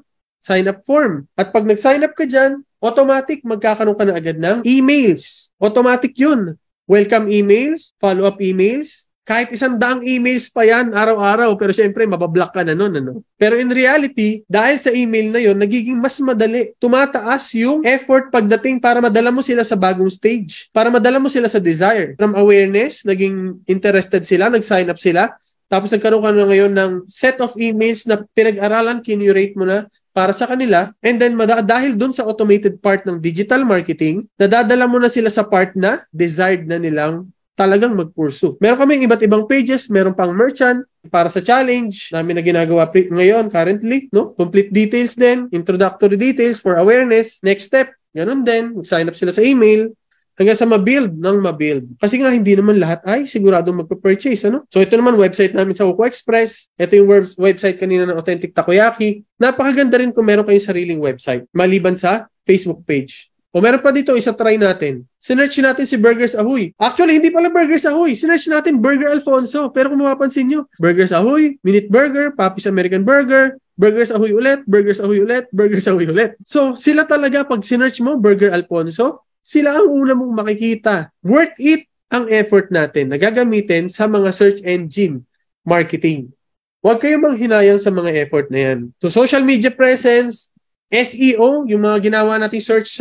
sign-up form. At pag nag-sign up ka dyan, automatic magkakaroon ka na agad ng emails. Automatic yun. Welcome emails, follow-up emails. Kahit 100 emails pa yan araw-araw, pero syempre mabablock ka na nun. Pero in reality, dahil sa email na yun, nagiging mas madali. Tumataas yung effort pagdating para madala mo sila sa bagong stage. Para madala mo sila sa desire. From awareness, naging interested sila, nag-sign up sila. Tapos nagkaroon ka na ngayon ng set of emails na pinag-aralan, kinurate mo na para sa kanila, and then dahil dun sa automated part ng digital marketing, nadadala mo na sila sa part na desired na nilang talagang mag-pursue. Meron kaming iba't ibang pages, meron pang merchant, para sa challenge namin na ginagawa ngayon, currently, no? Complete details din, introductory details for awareness, next step, ganun din, mag-sign up sila sa email, hanggang sa mabuild. Kasi nga hindi naman lahat ay siguradong magpa-purchase. So ito naman website namin sa Kuko Express. Ito yung website kanina ng Authentic Takoyaki. Napakaganda rin kung meron kayong sariling website maliban sa Facebook page. O meron pa dito, isa try natin. Sinearch natin si Burgers Ahoy. Actually, hindi pala Burgers Ahoy. Sinearch natin Burger Alfonso. Pero kung mapapansin nyo, Burgers Ahoy, Minute Burger, Papi's American Burger, Burgers Ahoy ulit, Burgers Ahoy ulit, Burgers Ahoy ulit. So, sila talaga pag sinearch mo, Burger Alfonso, sila ang una mong makikita. Worth it ang effort natin na gagamitin sa mga search engine marketing. Huwag kayong manghinayang sa mga effort na yan. So, social media presence, SEO, yung mga ginawa nating search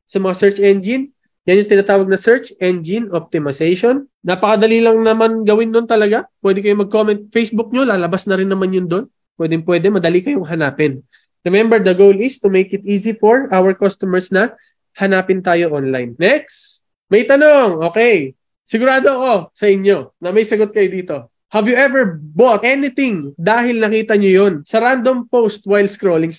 sa mga search engine, yan yung tinatawag na search engine optimization. Napakadali lang naman gawin nun talaga. Pwede kayong mag-comment Facebook nyo, lalabas na rin naman yun doon. Pwede, madali kayong hanapin. Remember, the goal is to make it easy for our customers na hanapin tayo online. Next, may tanong. Okay. Sigurado ako sa inyo na may sagot kayo dito. Have you ever bought anything dahil nakita nyo yun sa random post while scrolling?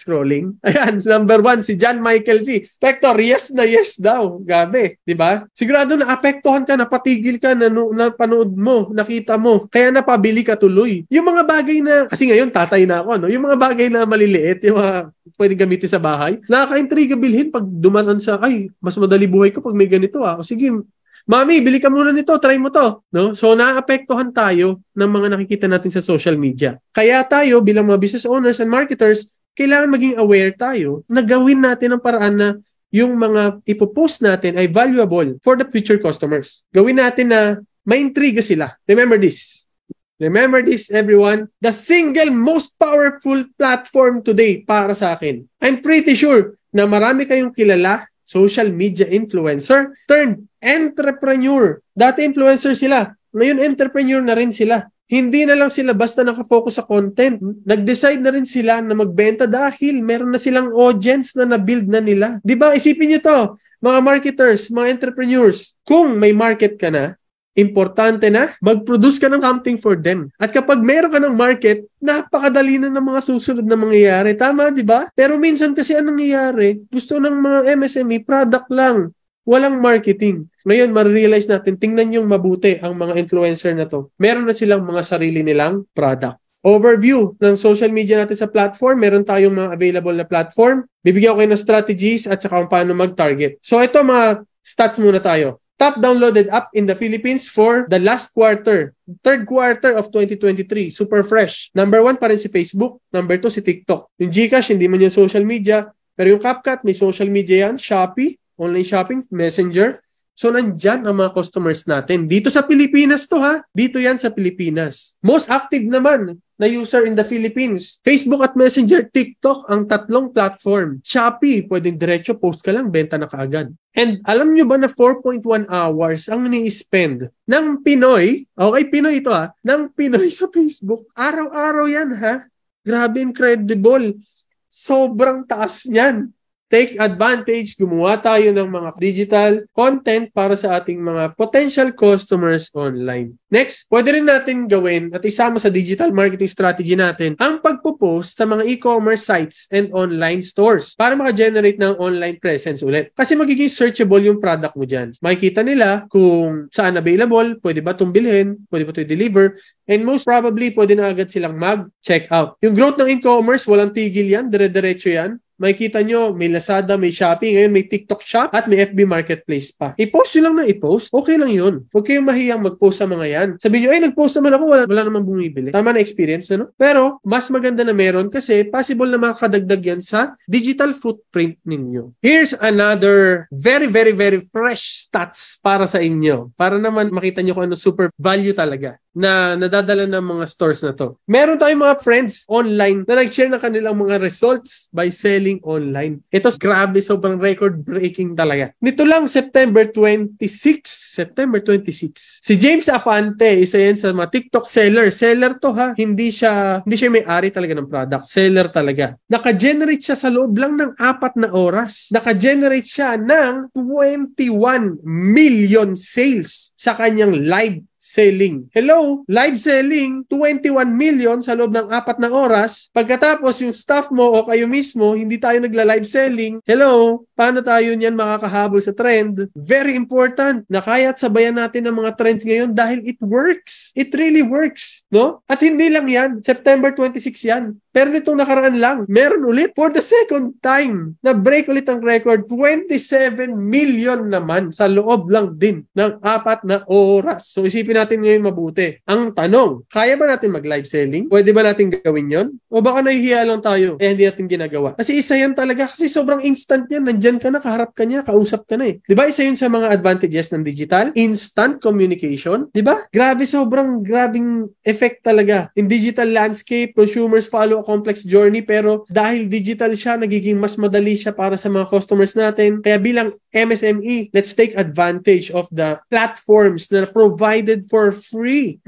Ayan, number 1, si John Michael C. Hector, yes na yes daw. Gabi, di ba? Sigurado na apektuhan ka, napatigil ka, na panood mo, nakita mo, kaya napabili ka tuloy. Yung mga bagay na, kasi ngayon tatay na ako, no? Yung mga bagay na maliliit, yung mga pwedeng gamitin sa bahay, nakaka-intriga bilhin pag dumasan sa, ay, mas madali buhay ko pag may ganito O sige, Mami, bili ka muna nito, try mo to. No? So, naapektuhan tayo ng mga nakikita natin sa social media. Kaya tayo, bilang mga business owners and marketers, kailangan maging aware tayo na gawin natin ang paraan na yung mga ipopost natin ay valuable for the future customers. Gawin natin na maintriga sila. Remember this. Remember this, everyone. The single most powerful platform today para sa akin. I'm pretty sure na marami kayong kilala, social media influencer turned entrepreneur. Dati influencer sila. Ngayon entrepreneur na rin sila. Hindi na lang sila basta nakafocus sa content. Nag-decide na rin sila na magbenta dahil meron na silang audience na na-build na nila. Diba? Isipin nyo to, mga marketers, mga entrepreneurs. Kung may market ka na, importante na mag-produce ka ng something for them. At kapag meron ka ng market, napakadali na ng mga susunod na mangyayari. Tama, di ba? Pero minsan kasi anong nangyayari? Gusto ng mga MSME, product lang. Walang marketing. Ngayon, ma-realize natin, tingnan yung mabuti ang mga influencer na to. Meron na silang mga sarili nilang product. Overview ng social media natin sa platform. Meron tayong mga available na platform. Bibigyan ko kayo ng strategies at saka paano mag-target. So ito mga stats muna tayo. Top downloaded app in the Philippines for the last quarter, third quarter of 2023. Super fresh. Number 1 pa rin si Facebook. Number 2 si TikTok. Yung GCash, hindi man yung social media. Pero yung CapCut, may social media yan. Shopee, online shopping, Messenger. So, nandyan ang mga customers natin. Dito sa Pilipinas to ha. Dito yan sa Pilipinas. Most active naman na user in the Philippines. Facebook at Messenger, TikTok, ang tatlong platform. Shopee, pwedeng diretso, post ka lang, benta na kaagad. And alam nyo ba na 4.1 hours ang ni-spend ng Pinoy, okay, Pinoy ito ha, ng Pinoy sa Facebook. Araw-araw yan ha. Grabe, incredible. Sobrang taas niyan. Take advantage, gumawa tayo ng mga digital content para sa ating mga potential customers online. Next, pwede rin natin gawin at isama sa digital marketing strategy natin ang pagpo-post sa mga e-commerce sites and online stores para maka-generate ng online presence ulit. Kasi magiging searchable yung product mo dyan. Makikita nila kung saan available, pwede ba itong bilhin, pwede ba ito i-deliver, and most probably, pwede na agad silang mag-check out. Yung growth ng e-commerce, walang tigil yan, dire-diretso yan. Makikita nyo, may Lazada, may Shopee, ngayon may TikTok Shop at may FB Marketplace pa. I-post nyo lang na i-post, okay lang yun. Huwag kayong mahiyang mag-post sa mga yan. Sabihin nyo, ay nag-post naman ako, wala naman bumibili. Tama na experience, ano? Pero, mas maganda na meron kasi possible na makakadagdag yan sa digital footprint ninyo. Here's another very, very, very fresh stats para sa inyo. Para naman makita nyo kung ano super value talaga na nadadala ng mga stores na to. Meron tayong mga friends online na nag-share ng kanilang mga results by selling online. Ito, grabe, sobrang record-breaking talaga. Nito lang, September 26. Si James Afante, isa yan sa mga TikTok seller. Seller to ha. Hindi siya may-ari talaga ng product. Seller talaga. Naka-generate siya sa loob lang ng 4 na oras. Naka-generate siya ng 21 million sales sa kanyang live selling. Hello? Live selling, 21 million sa loob ng 4 na oras. Pagkatapos, yung staff mo o kayo mismo, hindi tayo nagla-live selling. Hello? Paano tayo niyan makakahabol sa trend? Very important na kaya't sabayan natin ang mga trends ngayon dahil it works. It really works. No? At hindi lang yan. September 26 yan. Pero nitong nakaraan lang, meron ulit for the second time na break ulit ang record. 27 million naman sa loob lang din ng 4 na oras. So isipin natin ngayon mabuti. Ang tanong, kaya ba natin mag-live selling? Pwede ba natin gawin yon? O baka nahihiya lang tayo hindi natin ginagawa? Kasi isa yan talaga. Kasi sobrang instant yan. Nandyan ka na, kaharap ka niya, kausap ka na eh. Diba isa yun sa mga advantages ng digital? Instant communication. Diba? Grabe, sobrang grabing effect talaga. In digital landscape, consumers follow a complex journey pero dahil digital siya, nagiging mas madali siya para sa mga customers natin. Kaya bilang MSME, let's take advantage of the platforms na provided for free.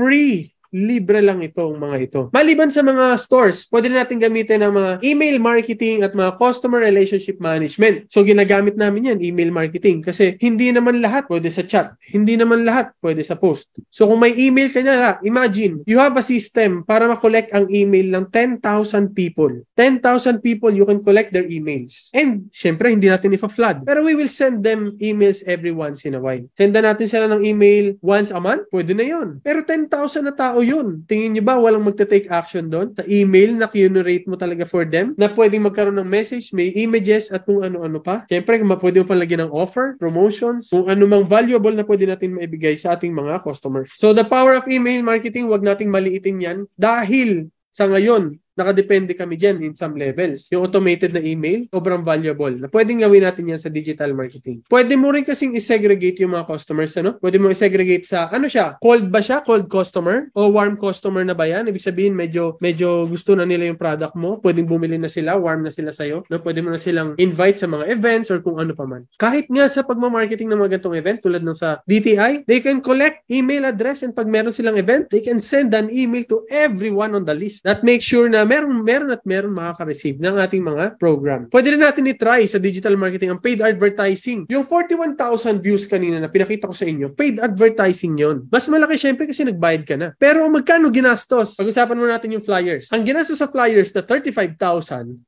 Libre lang itong mga ito. Maliban sa mga stores, pwede na natin gamitin ang mga email marketing at mga customer relationship management. So ginagamit namin yan, email marketing. Kasi hindi naman lahat pwede sa chat. Hindi naman lahat pwede sa post. So kung may email ka na, imagine, you have a system para makollect ang email ng 10,000 people. 10,000 people, you can collect their emails. And syempre, hindi natin ipa-flood. Pero we will send them emails every once in a while. Sendan natin sila ng email once a month, pwede na yun. Pero 10,000 na tao yun. Tingin niyo ba walang magte-take action doon? Sa email na generate mo talaga for them na pwedeng magkaroon ng message, may images at kung ano-ano pa. Siyempre, pwede mo palagyan ng offer, promotions, kung ano mang valuable na pwede natin maibigay sa ating mga customers. So, the power of email marketing, wag nating maliitin yan dahil sa ngayon, nakadepende kami dyan in some levels. Yung automated na email, sobrang valuable. Na pwedeng gawin natin yan sa digital marketing. Pwede mo rin kasing isegregate yung mga customers, ano? Pwede mo isegregate sa, ano siya? Cold ba siya? Cold customer? O warm customer na ba yan? Ibig sabihin, medyo gusto na nila yung product mo. Pwedeng bumili na sila, warm na sila sa'yo. No? Pwede mo na silang invite sa mga events or kung ano pa man. Kahit nga sa pagmamarketing ng mga gantong event, tulad ng sa DTI, they can collect email address and pag meron silang event, they can send an email to everyone on the list. That makes sure na meron makaka-receive ng ating mga program. Pwede rin natin i-try sa digital marketing ang paid advertising. Yung 41,000 views kanina na pinakita ko sa inyo, paid advertising yon. Mas malaki syempre kasi nagbayad ka na. Pero magkano ginastos? Pag-usapan mo natin yung flyers. Ang ginastos sa flyers na 35,000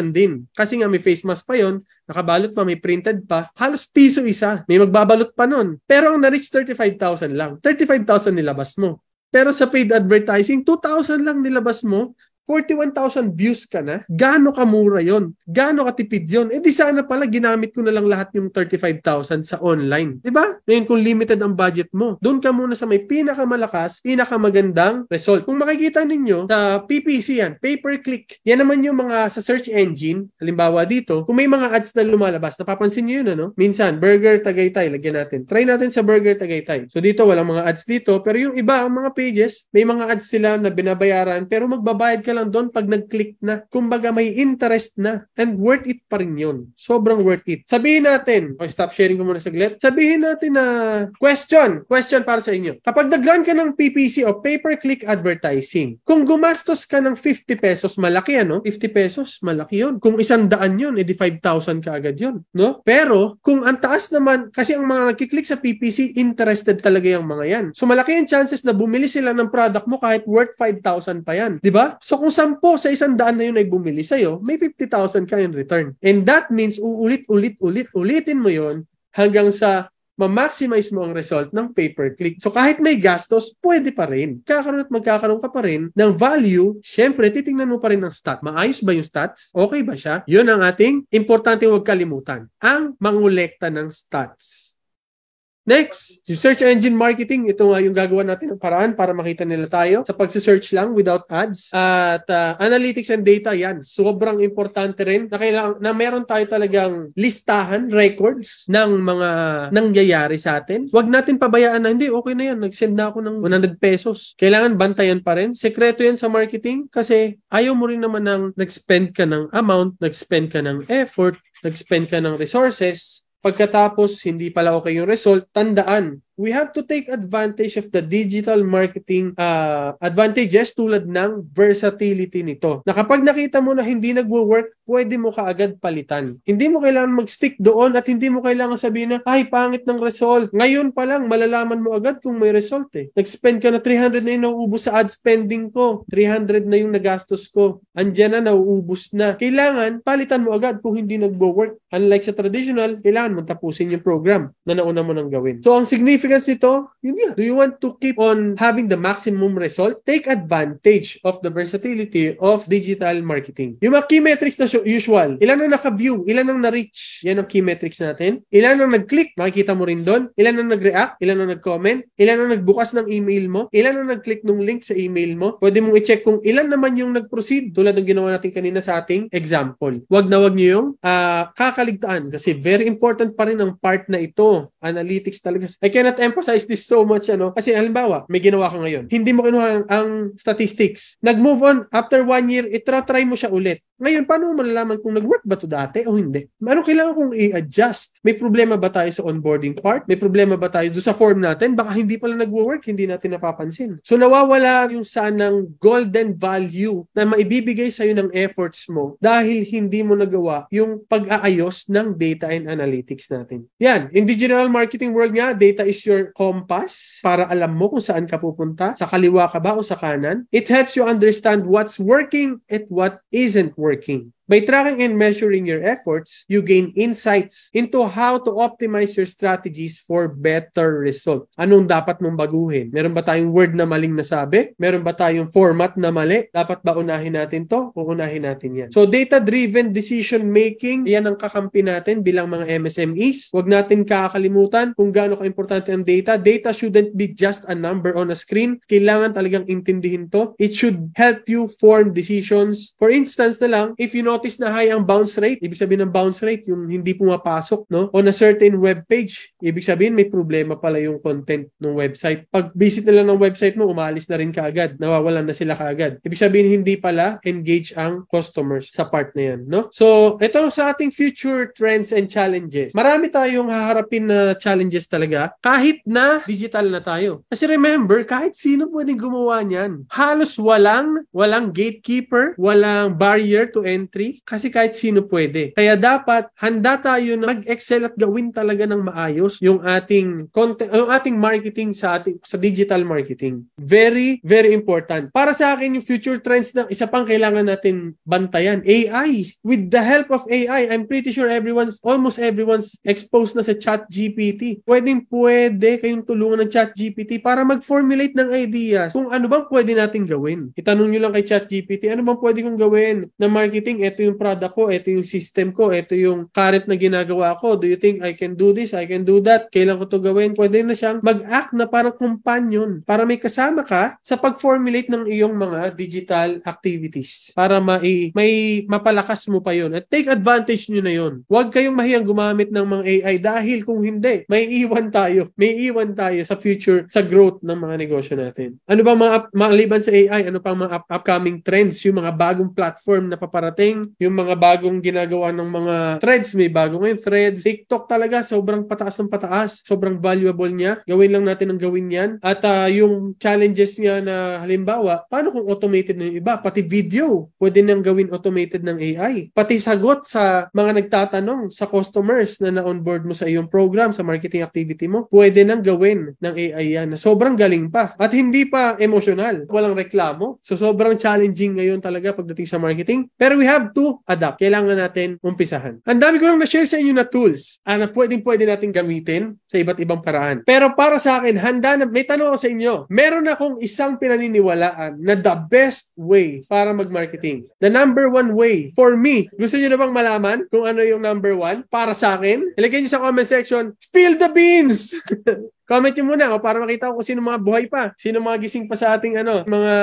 din. Kasi nga may face mask pa yon, nakabalot pa, may printed pa, halos piso isa. May magbabalot pa nun. Pero ang na-reach 35,000 lang. 35,000 nilabas mo. Pero sa paid advertising, 2,000 lang nilabas mo. 41,000 views ka na, gaano kamura yon? Gaano katipid yon? Eh di sana pala ginamit ko na lang lahat yung 35,000 sa online. Diba? Ngayon kung limited ang budget mo, doon ka muna sa may pinakamalakas, pinakamagandang result. Kung makikita ninyo, sa PPC yan, pay-per-click, yan naman yung mga sa search engine, halimbawa dito, kung may mga ads na lumalabas, napapansin nyo yun, ano? Minsan, Burger Tagaytay, lagyan natin. Try natin sa Burger Tagaytay. So dito, walang mga ads dito, pero yung iba, ang mga pages, may mga ads sila na binabayaran, pero magbabayad ka lang doon pag nag-click na. Kumbaga may interest na and worth it pa rin yun. Sobrang worth it. Sabihin natin, stop sharing ko muna saglit. Sabihin natin na question para sa inyo. Kapag nag-run ka ng PPC o pay-per-click advertising, kung gumastos ka ng 50 pesos, malaki ano? 50 pesos, malaki yun. Kung 100 yun, edi 5,000 ka agad yun. No? Pero, kung ang taas naman, kasi ang mga nagkiklik sa PPC, interested talaga yung mga yan. So, malaki yung chances na bumili sila ng product mo kahit worth 5,000 pa yan. Diba? So, kung 10 sa 100 na yun ay bumili sa'yo, may 50,000 ka in return. And that means ulitin mo yun hanggang sa ma-maximize mo ang result ng pay-per-click. So kahit may gastos, pwede pa rin. Kakaroon at magkakaroon ka pa rin ng value. Siyempre, titingnan mo pa rin ng stat. Maayos ba yung stats? Okay ba siya? Yun ang ating importante huwag kalimutan. Ang mangolekta ng stats. Next, search engine marketing. Ito nga yung gagawa natin ng paraan para makita nila tayo sa pagsisearch lang without ads. At analytics and data, yan. Sobrang importante rin na, na meron tayo talagang listahan, records ng mga nangyayari sa atin. Huwag natin pabayaan na, hindi, okay na yan. Nag-send na ako ng 100 pesos. Kailangan bantayan pa rin. Sekreto yan sa marketing kasi ayaw mo rin naman ng nag-spend ka ng amount, nag-spend ka ng effort, nag-spend ka ng resources. Pagkatapos, hindi pala okay yung result, tandaan, we have to take advantage of the digital marketing advantages tulad ng versatility nito. Na kapag nakita mo na hindi nagwo-work, pwede mo kaagad palitan. Hindi mo kailangan mag-stick doon at hindi mo kailangan sabihin na, ay, pangit ng result. Ngayon pa lang, malalaman mo agad kung may result eh. Nag-spend ka na 300 na yung nauubos sa ad spending ko. 300 na yung nagastos ko. Andiyan na, nauubos na. Kailangan, palitan mo agad kung hindi nagwo-work. Unlike sa traditional, kailangan mo tapusin yung program na nauna mo nang gawin. So, ang significant significance nito, yun nga. Do you want to keep on having the maximum result? Take advantage of the versatility of digital marketing. Yung mga key metrics na usual, ilan ang naka-view, ilan ang na-reach, yan ang key metrics natin. Ilan ang nag-click, makikita mo rin doon. Ilan ang nag-react, ilan ang nag-comment, ilan ang nagbukas ng email mo, ilan ang nag-click ng link sa email mo. Pwede mong i-check kung ilan naman yung nag-proceed tulad ng ginawa natin kanina sa ating example. Wag nyo yung kakaligtaan kasi very important pa rin ang part na ito. Analytics talaga. I cannot emphasize this so much, kasi halimbawa, may ginawa ka ngayon. Hindi mo kinuha ang statistics. Nag-move on after 1 year, try mo siya ulit. Ngayon, paano mo malalaman kung nag-work ba ito dati o hindi? Ano kailangan kong i-adjust? May problema ba tayo sa onboarding part? May problema ba tayo doon sa form natin? Baka hindi pala nag-work, hindi natin napapansin. So, nawawala yung sanang golden value na maibibigay sa'yo ng efforts mo dahil hindi mo nagawa yung pag-aayos ng data and analytics natin. Yan. In digital marketing world nga, data is your compass para alam mo kung saan ka pupunta. Sa kaliwa ka ba o sa kanan? It helps you understand what's working and what isn't working. By tracking and measuring your efforts, you gain insights into how to optimize your strategies for better result. Anong dapat mong baguhin? Meron ba tayong word na maling nasabi? Meron ba tayong format na mali? Dapat ba unahin natin to? O unahin natin yan? So, data-driven decision making, yan ang kakampi natin bilang mga MSMEs. Huwag natin kakalimutan kung gaano ka-importante ang data. Data shouldn't be just a number on a screen. Kailangan talagang intindihin to. It should help you form decisions. For instance na lang, if you notice na high ang bounce rate, ibig sabihin ng bounce rate, yung hindi pumapasok, on a certain web page, ibig sabihin may problema pala yung content ng website. Pag visit na lang ng website mo, umalis na rin kaagad, nawawalan na sila kaagad. Ibig sabihin hindi pala engage ang customers sa part na yan, So, ito sa ating future trends and challenges. Marami tayong haharapin na challenges talaga kahit na digital na tayo. Kasi remember, kahit sino pwedeng gumawa niyan. Halos walang gatekeeper, walang barrier to entry kasi kahit sino pwede. Kaya dapat handa tayo na mag-excel at gawin talaga ng maayos yung ating content, yung ating marketing sa digital marketing. Very, very important. Para sa akin, yung future trends na isa pang kailangan natin bantayan, AI. With the help of AI, I'm pretty sure almost everyone's exposed na sa ChatGPT. Pwede kayong tulungan ng ChatGPT para mag-formulate ng ideas kung ano bang pwede natin gawin. Itanong nyo lang kay ChatGPT, ano bang pwede kong gawin na marketing? Ito yung product ko, ito yung system ko, ito yung current na ginagawa ko. Do you think I can do this? I can do that? Kailan ko to gawin? Pwede na siyang mag-act na parang companion para may kasama ka sa pag-formulate ng iyong mga digital activities para may mapalakas mo pa yun. At take advantage nyo na yun. Huwag kayong mahiyang gumamit ng mga AI dahil kung hindi, may iwan tayo sa future, sa growth ng mga negosyo natin. Ano ba maliban sa AI? Ano pang mga upcoming trends? Yung mga bagong platform na paparating, yung mga bagong ginagawa ng mga threads, may bago ngayon threads. TikTok talaga, sobrang pataas ng pataas. Sobrang valuable niya. Gawin lang natin ang gawin yan. At yung challenges niya na halimbawa, paano kung automated na yung iba? Pati video, pwede nang gawin automated ng AI. Pati sagot sa mga nagtatanong sa customers na na-onboard mo sa iyong program, sa marketing activity mo, pwede nang gawin ng AI yan. Sobrang galing pa. At hindi pa emotional. Walang reklamo. So sobrang challenging ngayon talaga pagdating sa marketing. Pero we have to adapt. Kailangan natin umpisahan. Ang dami ko lang na-share sa inyo na tools na pwede natin gamitin sa iba't ibang paraan. Pero para sa akin, may tanong ako sa inyo. Meron akong isang pinaniniwalaan na the best way para mag-marketing. The number one way for me. Gusto niyo na bang malaman kung ano yung number one para sa akin? Ilagay niyo sa comment section, spill the beans! Comment nyo muna para makita ko kung sino mga buhay pa, sino mga gising pa sa ating mga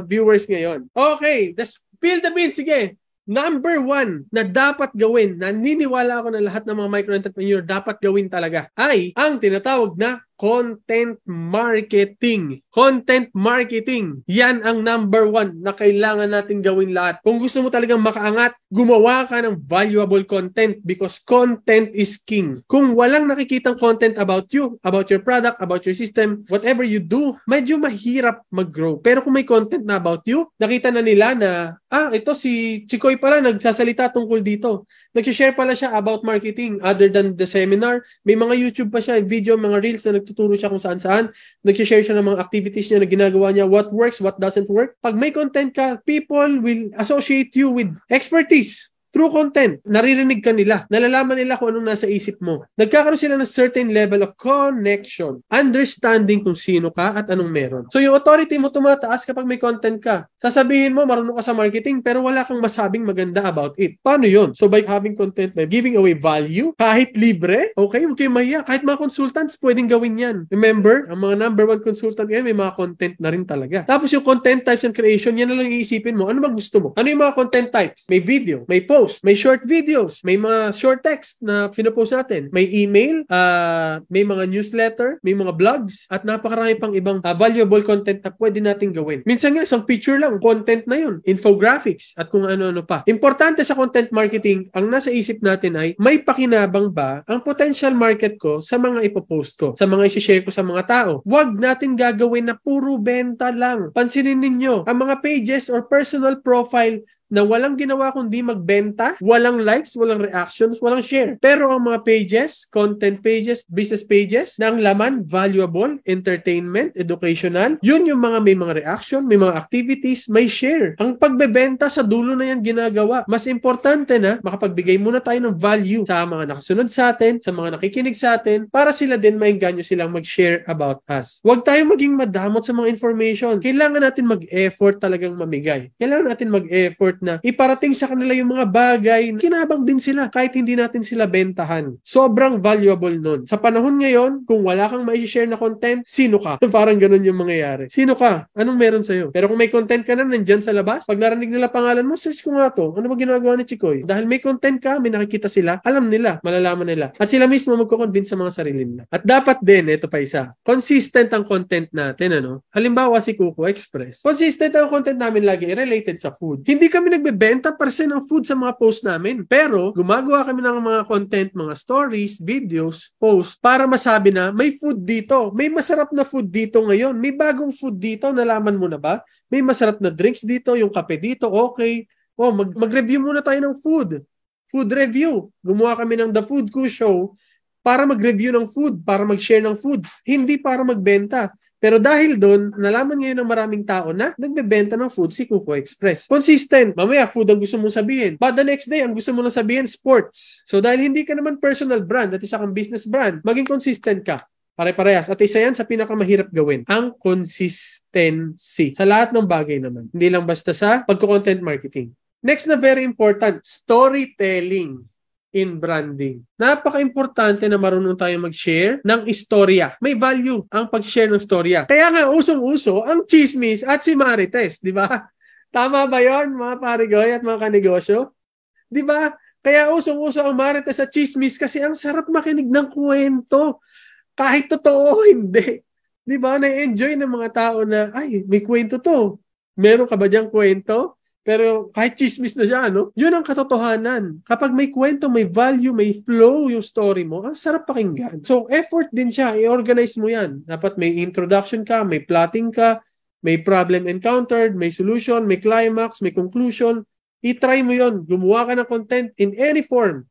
viewers ngayon. Okay, spill the beans, sige. Number one na dapat gawin, naniniwala ako na lahat ng mga micro-entrepreneur dapat gawin talaga, ay ang tinatawag na content marketing. Content marketing. Yan ang number one na kailangan natin gawin lahat. Kung gusto mo talagang makaangat, gumawa ka ng valuable content because content is king. Kung walang nakikitang content about you, about your product, about your system, whatever you do, medyo mahirap mag-grow. Pero kung may content na about you, nakita na nila na, ito si Chikoy pala nagsasalita tungkol dito. Nag-share pala siya about marketing other than the seminar. May mga YouTube pa siya, video, mga reels na nagtuturo siya kung saan-saan. Nag-share siya ng mga activities niya na ginagawa niya, what works, what doesn't work. Pag may content ka, people will associate you with expertise. Through content, naririnig ka nila. Nalalaman nila kung anong nasa isip mo. Nagkakaroon sila ng certain level of connection, understanding kung sino ka at anong meron. So yung authority mo tumataas kapag may content ka. Sasabihin mo, marunong ka sa marketing, pero wala kang masabing maganda about it. Paano yun? So by having content, by giving away value, kahit libre, okay, huwag kayong mahiya. Kahit mga consultants, pwedeng gawin yan. Remember, ang mga number 1 consultant yan, may mga content na rin talaga. Tapos yung content types and creation, yan na lang iisipin mo. Ano ba gusto mo? Ano yung mga content types? May video, may post, may short videos, may mga short text na pinopost natin, may email, may mga newsletter, may mga blogs, at napakarami pang ibang valuable content na pwede natin gawin. Minsan nga, isang picture lang, content na yun, infographics, at kung ano-ano pa. Importante sa content marketing, ang nasa isip natin ay, may pakinabang ba ang potential market ko sa mga ipopost ko, sa mga isi-share ko sa mga tao. Huwag natin gagawin na puro benta lang. Pansinin ninyo, ang mga pages or personal profile na walang ginawa kundi magbenta, walang likes, walang reactions, walang share. Pero ang mga pages, content pages, business pages, na ang laman, valuable, entertainment, educational, yun yung mga may mga reaction, may mga activities, may share. Ang pagbebenta sa dulo na yan ginagawa. Mas importante na makapagbigay muna tayo ng value sa mga nakasunod sa atin, sa mga nakikinig sa atin, para sila din maengganyo silang mag-share about us. Huwag tayong maging madamot sa mga information. Kailangan natin mag-effort talagang mamigay. Kailangan natin mag-effort na iparating sa kanila yung mga bagay na kinabang din sila kahit hindi natin sila bentahan. Sobrang valuable nun. Sa panahon ngayon, kung wala kang mai-share na content, sino ka? Parang ganun yung mangyayari. Sino ka? Anong meron sa'yo? Pero kung may content ka na nandyan sa labas, pag narinig nila pangalan mo, search ko nga to. Ano ba ginagawa ni Chikoy? Dahil may content ka, may nakikita sila, alam nila, malalaman nila. At sila mismo magko-convince sa mga sarili nila. At dapat din, ito pa isa, consistent ang content natin, ano? Halimbawa si Kuko Express. Consistent ang content namin lagi related sa food. Hindi kami nagbebenta per se ng food sa mga post namin. Pero, gumagawa kami ng mga content, mga stories, videos, posts, para masabi na may food dito. May masarap na food dito ngayon. May bagong food dito. Nalaman mo na ba? May masarap na drinks dito. Yung kape dito. Okay. Oh, mag-review muna tayo ng food. Food review. Gumawa kami ng The Food Co Show para mag-review ng food, para mag-share ng food. Hindi para magbenta. Pero dahil doon, nalaman ngayon ng maraming tao na nagbebenta ng food si Kuko Express. Consistent. Mamaya, food ang gusto mong sabihin. But the next day, ang gusto mo na sabihin, sports. So dahil hindi ka naman personal brand at isa kang business brand, maging consistent ka. Pare-parehas. At isa yan sa pinakamahirap gawin. Ang consistency. Sa lahat ng bagay naman. Hindi lang basta sa pagko-content marketing. Next na very important, storytelling in branding. Napaka-importante na marunong tayo mag-share ng istorya. May value ang pag-share ng istorya. Kaya nga usong-uso ang chismis at si Marites, di ba? Tama ba yon, mga parigoy at mga kanegosyo? Di ba? Kaya usong-uso ang Marites at chismis kasi ang sarap makinig ng kwento. Kahit totoo, hindi. Di ba? Na-enjoy ng mga tao na, ay, may kwento to. Meron ka ba diyang kwento? Pero kahit chismis na siya, no? Yun ang katotohanan. Kapag may kwento, may value, may flow yung story mo, ang sarap pakinggan. So, effort din siya. I-organize mo yan. Dapat may introduction ka, may plotting ka, may problem encountered, may solution, may climax, may conclusion. I-try mo yon. Gumawa ka ng content in any form.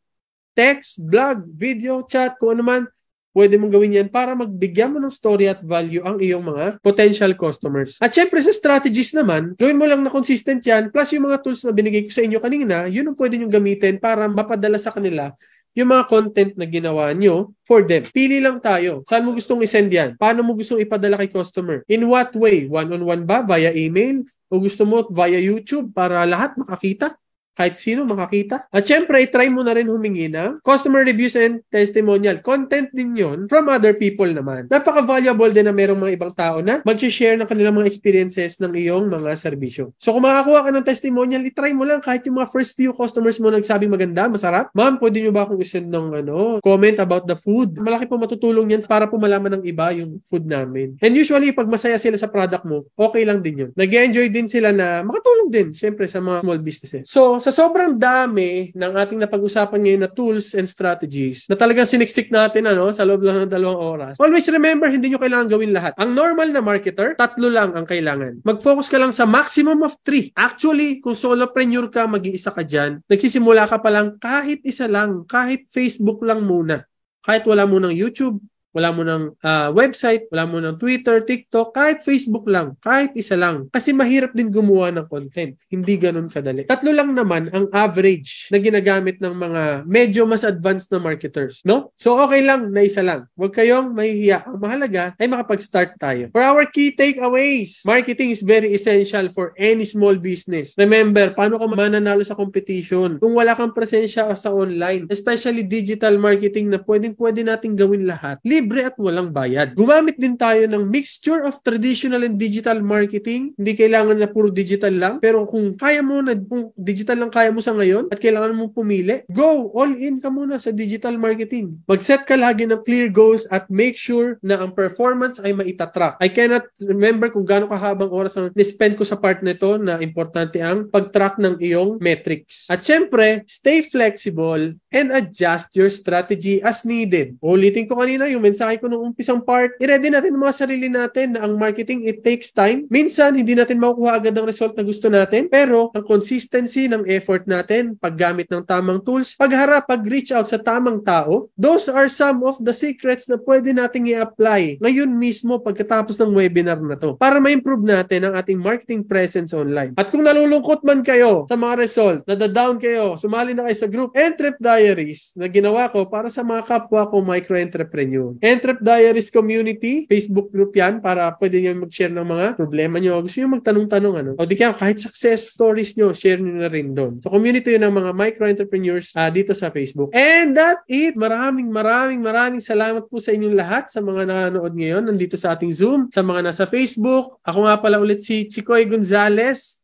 Text, blog, video, chat, kung ano man. Pwede mong gawin yan para magbigyan mo ng story at value ang iyong mga potential customers. At syempre sa strategies naman, gawin mo lang na consistent yan, plus yung mga tools na binigay ko sa inyo kanina, yun ang pwede nyo gamitin para mapadala sa kanila yung mga content na ginawa nyo for them. Pili lang tayo. Saan mo gustong isend yan? Paano mo gustong ipadala kay customer? In what way? One-on-one ba? Via email? O gusto mo via YouTube para lahat makakita? Kahit sino makakita. At syempre, try mo na rin humingi ng customer reviews and testimonial. Content din yun from other people naman. Napaka-valuable din na merong mga ibang tao na mag-share ng kanilang mga experiences ng iyong mga serbisyo. So kung makakuha ka ng testimonial, itry mo lang kahit yung mga first few customers mo nagsabing maganda, masarap. Ma'am, pwede nyo ba akong isend ng comment about the food? Malaki po matutulong yan para po malaman ng iba yung food namin. And usually, pag masaya sila sa product mo, okay lang din yun. Nag-enjoy din sila na makatulong din, syempre, sa mga small businesses. So, sa sobrang dami ng ating napag-usapan ngayon na tools and strategies na talagang siniksik natin sa loob lang ng 2 oras. Always remember, hindi nyo kailangan gawin lahat. Ang normal na marketer, 3 lang ang kailangan. Mag-focus ka lang sa maximum of 3. Actually, kung solopreneur ka, mag-iisa ka dyan, nagsisimula ka pa lang kahit isa lang, kahit Facebook lang muna. Kahit wala munang YouTube, wala mo ng website, wala mo ng Twitter, TikTok, kahit Facebook lang, kahit isa lang. Kasi mahirap din gumawa ng content. Hindi ganun kadali. 3 lang naman ang average na ginagamit ng mga medyo mas advanced na marketers, no? So okay lang na isa lang. Huwag kayong mahihiya. Ang mahalaga ay makapag-start tayo. For our key takeaways, marketing is very essential for any small business. Remember, paano ka mananalo sa competition kung wala kang presensya sa online, especially digital marketing na pwede nating gawin lahat, libre at walang bayad. Gumamit din tayo ng mixture of traditional and digital marketing. Hindi kailangan na puro digital lang, pero kung kaya mo na, kung digital lang kaya mo sa ngayon at kailangan mo pumili, go all in ka muna sa digital marketing. Mag-set ka lagi ng clear goals at make sure na ang performance ay maitatrack. I cannot remember kung gaano kahabang oras ang ni-spend ko sa part nito na importante ang pag-track ng iyong metrics. At syempre, stay flexible and adjust your strategy as needed. Ulitin ko kanina yung mensahe ko nung umpisang part. I-ready natin ang mga sarili natin na ang marketing, it takes time. Minsan, hindi natin makukuha agad ang result na gusto natin, pero ang consistency ng effort natin, paggamit ng tamang tools, pagharap, pag-reach out sa tamang tao, those are some of the secrets na pwede nating i-apply ngayon mismo pagkatapos ng webinar na to para ma-improve natin ang ating marketing presence online. At kung nalulungkot man kayo sa mga result, nadadown kayo, sumali na kayo sa group Entrep Diaries na ginawa ko para sa mga kapwa ko micro-entrepreneur. Entrep Diaries Community, Facebook group yan para pwede nyo mag-share ng mga problema nyo. Gusto nyo magtanong-tanong ano? O di kaya kahit success stories nyo, share nyo na rin doon. So community yun ng mga micro-entrepreneurs dito sa Facebook. And that's it. Maraming salamat po sa inyong lahat sa mga nanonood ngayon nandito sa ating Zoom, sa mga nasa Facebook. Ako nga pala ulit si Chicoy Gonzales.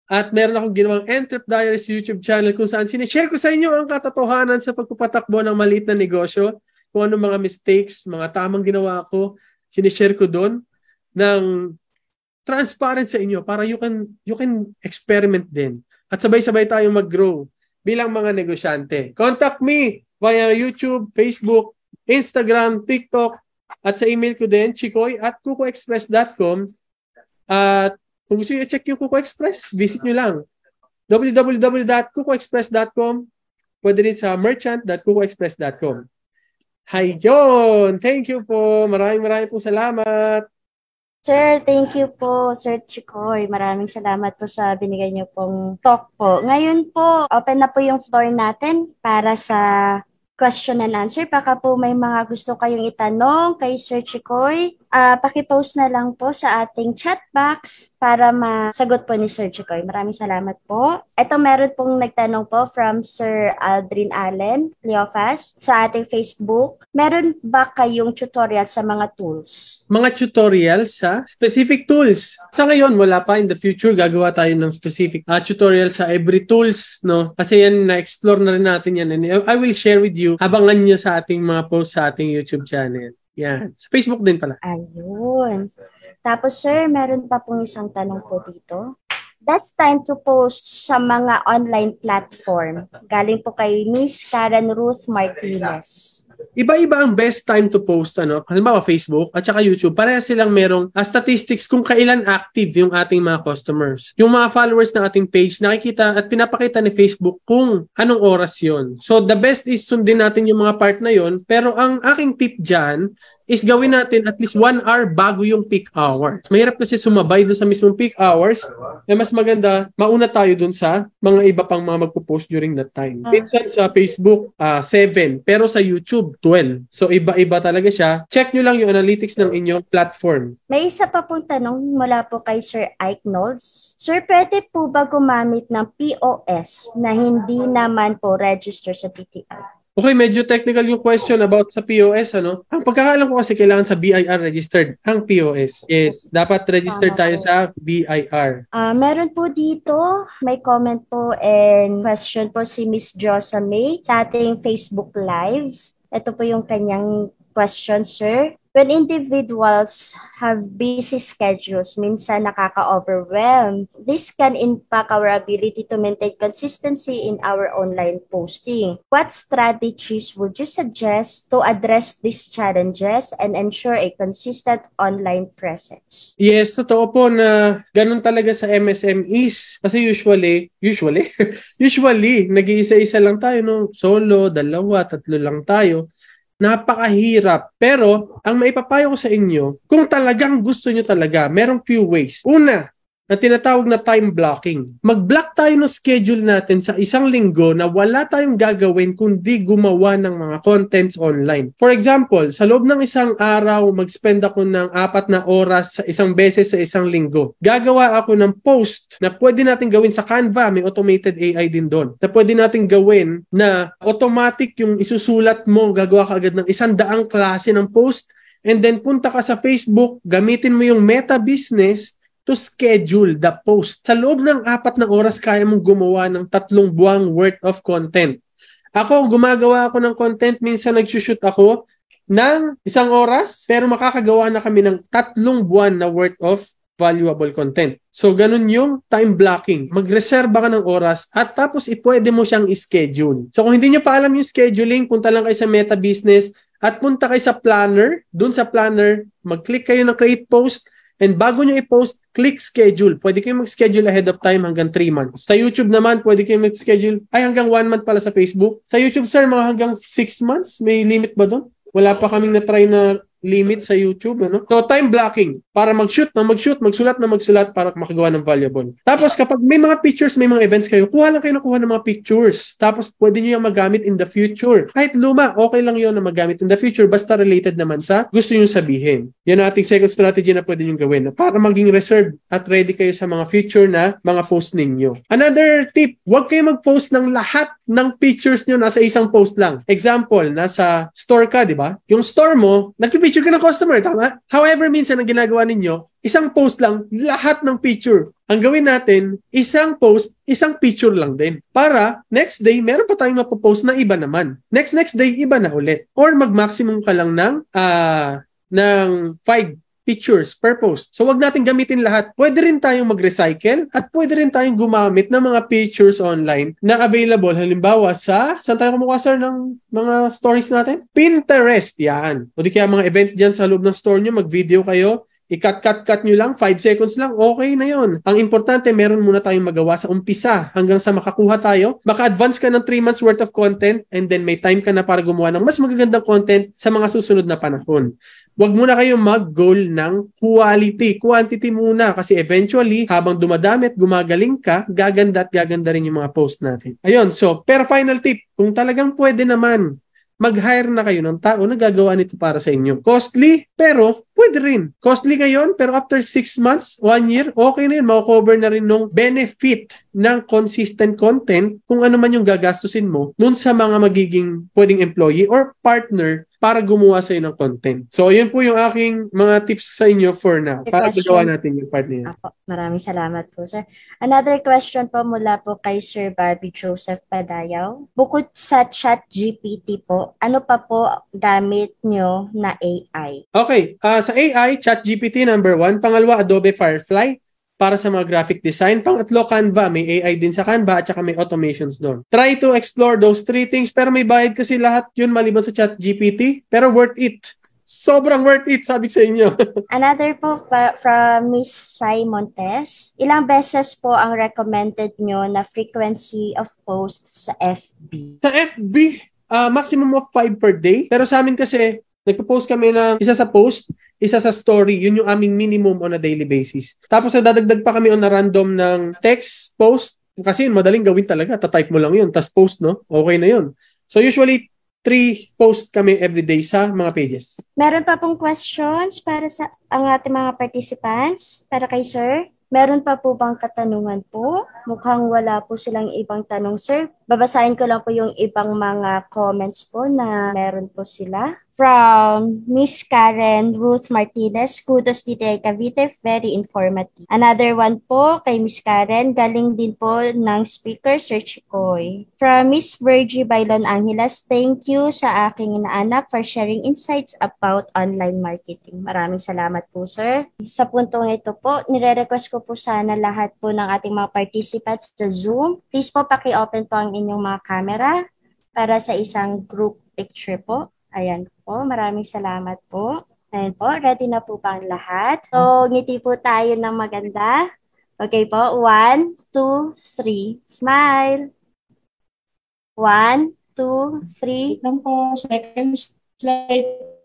At meron akong ginawang Entrep Diaries YouTube channel kung saan sinishare ko sa inyo ang katotohanan sa pagpapatakbo ng maliit na negosyo, kung ano mga mistakes, mga tamang ginawa ko, sinishare ko doon ng transparent sa inyo para you can experiment din. At sabay-sabay tayong mag-grow bilang mga negosyante. Contact me via YouTube, Facebook, Instagram, TikTok, at sa email ko din, chicoy@kukoexpress.com. At kung gusto nyo i-check yung Kuko Express, visit nyo lang www.kukoexpress.com. Pwede rin sa merchant.kukoexpress.com. Hayon! Thank you po. Maraming po salamat. Sir, thank you po, Sir Chicoy. Maraming salamat po sa binigay niyo pong talk po. Ngayon po, open na po yung floor natin para sa question and answer. Baka po may mga gusto kayong itanong kay Sir Chicoy. Pakipost na lang po sa ating chat box para masagot po ni Sir Chicoy. Maraming salamat po. Ito meron pong nagtanong po from Sir Aldrin Allen Leofas sa ating Facebook. Meron ba kayong tutorial sa mga tools? Mga tutorial sa specific tools. Sa ngayon, wala pa. In the future, gagawa tayo ng specific tutorial sa every tools, no? Kasi yan, na-explore na rin natin yan. And I will share with you. Abangan nyo sa ating mga posts sa ating YouTube channel. Yan. Sa Facebook din pala. Ayun. Tapos sir, meron pa pong isang tanong po dito. Best time to post sa mga online platform. Galing po kay Miss Karen Ruth Martinez. Iba-iba ang best time to post, ano? Halimbawa Facebook at saka YouTube. Pareha silang merong statistics kung kailan active yung ating mga customers. Yung mga followers ng ating page, nakikita at pinapakita ni Facebook kung anong oras yon. So the best is sundin natin yung mga part na yon. Pero ang aking tip dyan is gawin natin at least 1 hour bago yung peak hour. Mahirap kasi sumabay doon sa mismong peak hours. Na mas maganda, mauna tayo doon sa mga iba pang mga magpo-post during that time. Minsan sa Facebook, 7. Pero sa YouTube, 12. So iba-iba talaga siya. Check nyo lang yung analytics ng inyong platform. May isa pa pong tanong mula po kay Sir Ike Knowles. Sir, pwede po ba gumamit ng POS na hindi naman po register sa BTI? Okay, medyo technical yung question about sa POS, ano? Ang pagkakaalam ko kasi kailangan sa BIR registered ang POS. Yes, dapat registered tayo sa BIR. Meron po dito, may comment po and question po si Miss Josa May sa ating Facebook Live. Ito po yung kanyang question, sir. When individuals have busy schedules, minsan nakaka-overwhelm. This can impact our ability to maintain consistency in our online posting. What strategies would you suggest to address these challenges and ensure a consistent online presence? Yes, totoo po na ganun talaga sa MSMEs. Kasi usually, nag-iisa-isa lang tayo, no? Solo, 2, 3 lang tayo. Napakahirap. Pero, ang maipapayo ko sa inyo, kung talagang gusto nyo talaga, merong few ways. Una, na tinatawag na time blocking. Mag-block tayo ng schedule natin sa isang linggo na wala tayong gagawin kundi gumawa ng mga contents online. For example, sa loob ng isang araw, mag-spend ako ng 4 na oras sa isang beses sa isang linggo. Gagawa ako ng post na pwede natin gawin sa Canva, may automated AI din doon, na pwede natin gawin na automatic yung isusulat mo, gagawa ka agad ng 100 klase ng post, and then punta ka sa Facebook, gamitin mo yung Meta Business to schedule the post. Sa loob ng 4 na oras, kaya mong gumawa ng 3 buwang worth of content. Ako, gumagawa ako ng content. Minsan nagsushoot ako ng 1 oras, pero makakagawa na kami ng 3 buwan na worth of valuable content. So, ganun yung time blocking. Magreserba ka ng oras at tapos pwede mo siyang i-schedule. So, kung hindi nyo pa alam yung scheduling, punta lang kayo sa Meta Business at punta kayo sa planner. Doon sa planner, mag-click kayo ng create post. And bago nyo i-post, click schedule. Pwede kayo mag-schedule ahead of time hanggang 3 months. Sa YouTube naman, pwede kayo mag-schedule hanggang 1 month pala sa Facebook. Sa YouTube, sir, mga hanggang 6 months. May limit ba doon? Wala pa kaming na-try na limit sa YouTube. Ano? So, time blocking. Para mag-shoot, magsulat na magsulat para makagawa ng valuable. Tapos, kapag may mga pictures, may mga events kayo, kuha lang kayo ng mga pictures. Tapos, pwede nyo yung magamit in the future. Kahit luma, okay lang yun na magamit in the future, basta related naman sa gusto nyo sabihin. Yan ang ating second strategy na pwede nyo gawin para maging reserved at ready kayo sa mga future na mga post ninyo. Another tip, huwag kayo mag-post ng lahat ng pictures nyo nasa isang post lang. Example, nasa store ka, di ba? Yung store mo, nag-picture ka ng customer, tama? However, minsan ang ginagawa ninyo, isang post lang, lahat ng picture. Ang gawin natin, isang post, isang picture lang din. Para next day, meron pa tayong mapopost na iba naman. Next day, iba na ulit. Or mag-maximum ka lang ng 5 pictures per post. So, wag natin gamitin lahat. Pwede rin tayong mag-recycle at pwede rin tayong gumamit ng mga pictures online na available. Halimbawa, saan tayo kumukuha, sir, ng mga stories natin? Pinterest, yan. O di kaya mga event dyan sa loob ng store nyo, mag-video kayo, i-cut nyo lang, 5 seconds lang, okay na yon. Ang importante, meron muna tayong magawa sa umpisa hanggang sa makakuha tayo. Maka-advance ka ng 3 months worth of content and then may time ka na para gumawa ng mas magagandang content sa mga susunod na panahon. Huwag muna kayong mag-goal ng quality. Quantity muna kasi eventually, habang dumadami at gumagaling ka, gaganda at gaganda rin yung mga post natin. Ayun, so, pero final tip, kung talagang pwede naman, mag-hire na kayo ng tao na gagawa nito para sa inyo. Costly, pero pwede rin. Costly ngayon, pero after 6 months, 1 year, okay na yun. Mako-cover na rin nung benefit ng consistent content kung ano man yung gagastusin mo nun sa mga magiging pwedeng employee or partner para gumawa sa'yo ng content. So, yun po yung aking mga tips sa inyo for now. Para magawa natin yung part niya. Apo, maraming salamat po, sir. Another question po mula po kay Sir Barbie Joseph Padayaw. Bukod sa ChatGPT po, ano pa po gamit nyo na AI? Okay, sa AI, ChatGPT number 1. Pangalawa, Adobe Firefly para sa mga graphic design. Pangatlo, Canva. May AI din sa Canva at saka may automations doon. Try to explore those 3 things pero may bayad kasi lahat yun maliban sa ChatGPT. Pero worth it. Sobrang worth it, sabi sa inyo. Another po from Miss Sai Montes. Ilang beses po ang recommended nyo na frequency of posts sa FB? Sa FB, maximum of 5 per day. Pero sa amin kasi, nagpo-post kami ng isa sa post, isa sa story. Yun yung aming minimum on a daily basis. Tapos nadadagdag pa kami on a random ng text post. Kasi yun, madaling gawin talaga. Tatype mo lang yun. Tapos post, no? Okay na yun. So usually, 3 post kami everyday sa mga pages. Meron pa pong questions para sa ang ating mga participants? Para kay sir? Meron pa po bang katanungan po? Mukhang wala po silang ibang tanong, sir. Babasahin ko lang po yung ibang mga comments po na meron po sila. From Miss Karen Ruth Martinez, kudos dito kay Cavite, very informative. Another one po kay Miss Karen, galing din po ng speaker, Sir Chikoy. From Miss Virgie Bailon Angeles, thank you sa aking inaanak for sharing insights about online marketing. Maraming salamat po, sir. Sa puntong ito po, nire-request ko po sana lahat po ng ating mga participants sa Zoom. Please po, paki-open po ang inyong mga camera para sa isang group picture po. Ayan po, maraming salamat po. Ayan po, ready na po ba ang lahat? So, ngiti po tayo ng maganda. Okay po, 1, 2, 3, smile. 1, 2, 3. Lang po, seconds. Slide